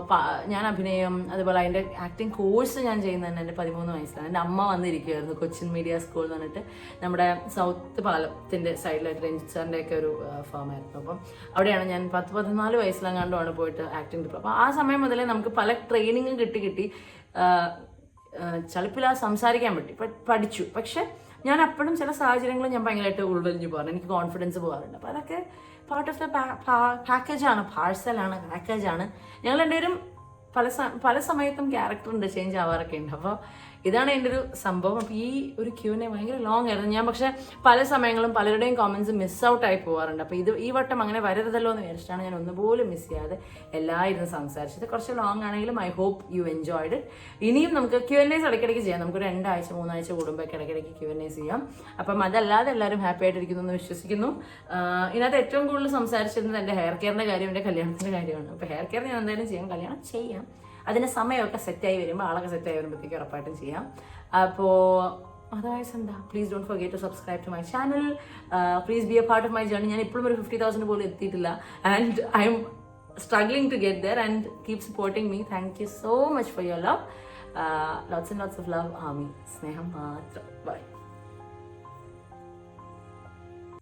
ഞാൻ അഭിനയം, അതുപോലെ അതിൻ്റെ ആക്ടിങ് കോഴ്സ് ഞാൻ ചെയ്യുന്നത് തന്നെ എൻ്റെ 13 വയസ്സിലാണ്. എൻ്റെ അമ്മ വന്നിരിക്കുമായിരുന്നു കൊച്ചിൻ മീഡിയ സ്കൂൾ എന്ന് പറഞ്ഞിട്ട്, നമ്മുടെ സൗത്ത് പാലത്തിൻ്റെ സൈഡിലായിട്ട് രഞ്ജിത്ത് സാറിൻ്റെ ഒക്കെ ഒരു ഫേമായിരുന്നു. അപ്പം അവിടെയാണ് ഞാൻ 14 വയസ്സിലെങ്ങാണ്ടുമാണ് പോയിട്ട് ആക്ടിങ്. അപ്പോൾ ആ സമയം മുതലേ നമുക്ക് പല ട്രെയിനിങ്ങും കിട്ടി ചളിപ്പില്ലാതെ സംസാരിക്കാൻ പഠിച്ചു. പക്ഷെ ഞാൻ അപ്പോഴും ചില സാഹചര്യങ്ങളിൽ ഞാൻ ഭയങ്കരമായിട്ട് ഉൾവലിഞ്ഞു പോകാറുണ്ട്. എനിക്ക് കോൺഫിഡൻസ് പോകാറുണ്ട്. അപ്പോൾ അതൊക്കെ പാർട്ട് ഓഫ് ദ പാക്കേജാണ്, പാഴ്സലാണ്, പാക്കേജാണ്. ഞങ്ങൾ രണ്ടുപേരും പല സമയത്തും ക്യാരക്ടറിൻ്റെ ചേഞ്ച് ആവാറൊക്കെ ഉണ്ട്. അപ്പോൾ ഇതാണ് എൻ്റെ ഒരു സംഭവം. അപ്പോൾ ഈ ഒരു ക്യൂനെ ഭയങ്കര ലോങ് ആയിരുന്നു. ഞാൻ പക്ഷേ പല സമയങ്ങളും പലരുടെയും കോമൻസ് മിസ് ഔട്ട് ആയി പോകാറുണ്ട്. അപ്പോൾ ഈ വട്ടം അങ്ങനെ വരരുതല്ലോ എന്ന് വിചാരിച്ചിട്ടാണ് ഞാൻ ഒന്നുപോലും മിസ് ചെയ്യാതെ എല്ലാവരും സംസാരിച്ചത്. കുറച്ച് ലോങ് ആണെങ്കിലും I hope you enjoyed it. ഇനിയും നമുക്ക് Q&As ഇടയ്ക്കിടയ്ക്ക് ചെയ്യാം. നമുക്ക് 2 ആഴ്ച 3 ആഴ്ച കൂടുമ്പോഴൊക്കെ ഇടയ്ക്കിടയ്ക്ക് Q&As ചെയ്യാം. അപ്പം അതല്ലാതെ എല്ലാവരും ഹാപ്പി ആയിട്ടിരിക്കുന്നു എന്ന് വിശ്വസിക്കുന്നു. ഇതിനകത്ത് ഏറ്റവും കൂടുതൽ സംസാരിച്ചിരുന്നത് എൻ്റെ ഹെയർ കെയറിൻ്റെ കാര്യം, എൻ്റെ കല്യാണത്തിൻ്റെ കാര്യമാണ്. അപ്പോൾ ഹെയർ കെയർ ഞാൻ എന്തായാലും ചെയ്യാം, കല്യാണം ചെയ്യാം. അതിന് സമയമൊക്കെ സെറ്റായി വരുമ്പോൾ, ആളൊക്കെ സെറ്റായി വരുമ്പോഴത്തേക്ക് ഉറപ്പായിട്ടും ചെയ്യാം. അപ്പോൾ അതർവൈസ് എന്താ, please don't forget to subscribe to my channel. Please be a part of my journey. ഞാൻ ഇപ്പോഴും ഒരു 50,000 പോലും എത്തിയിട്ടില്ല. And I am struggling to get there, and keep supporting me. Thank you so much for your love. Lots and lots of love, Ami. Sneham matram. Bye.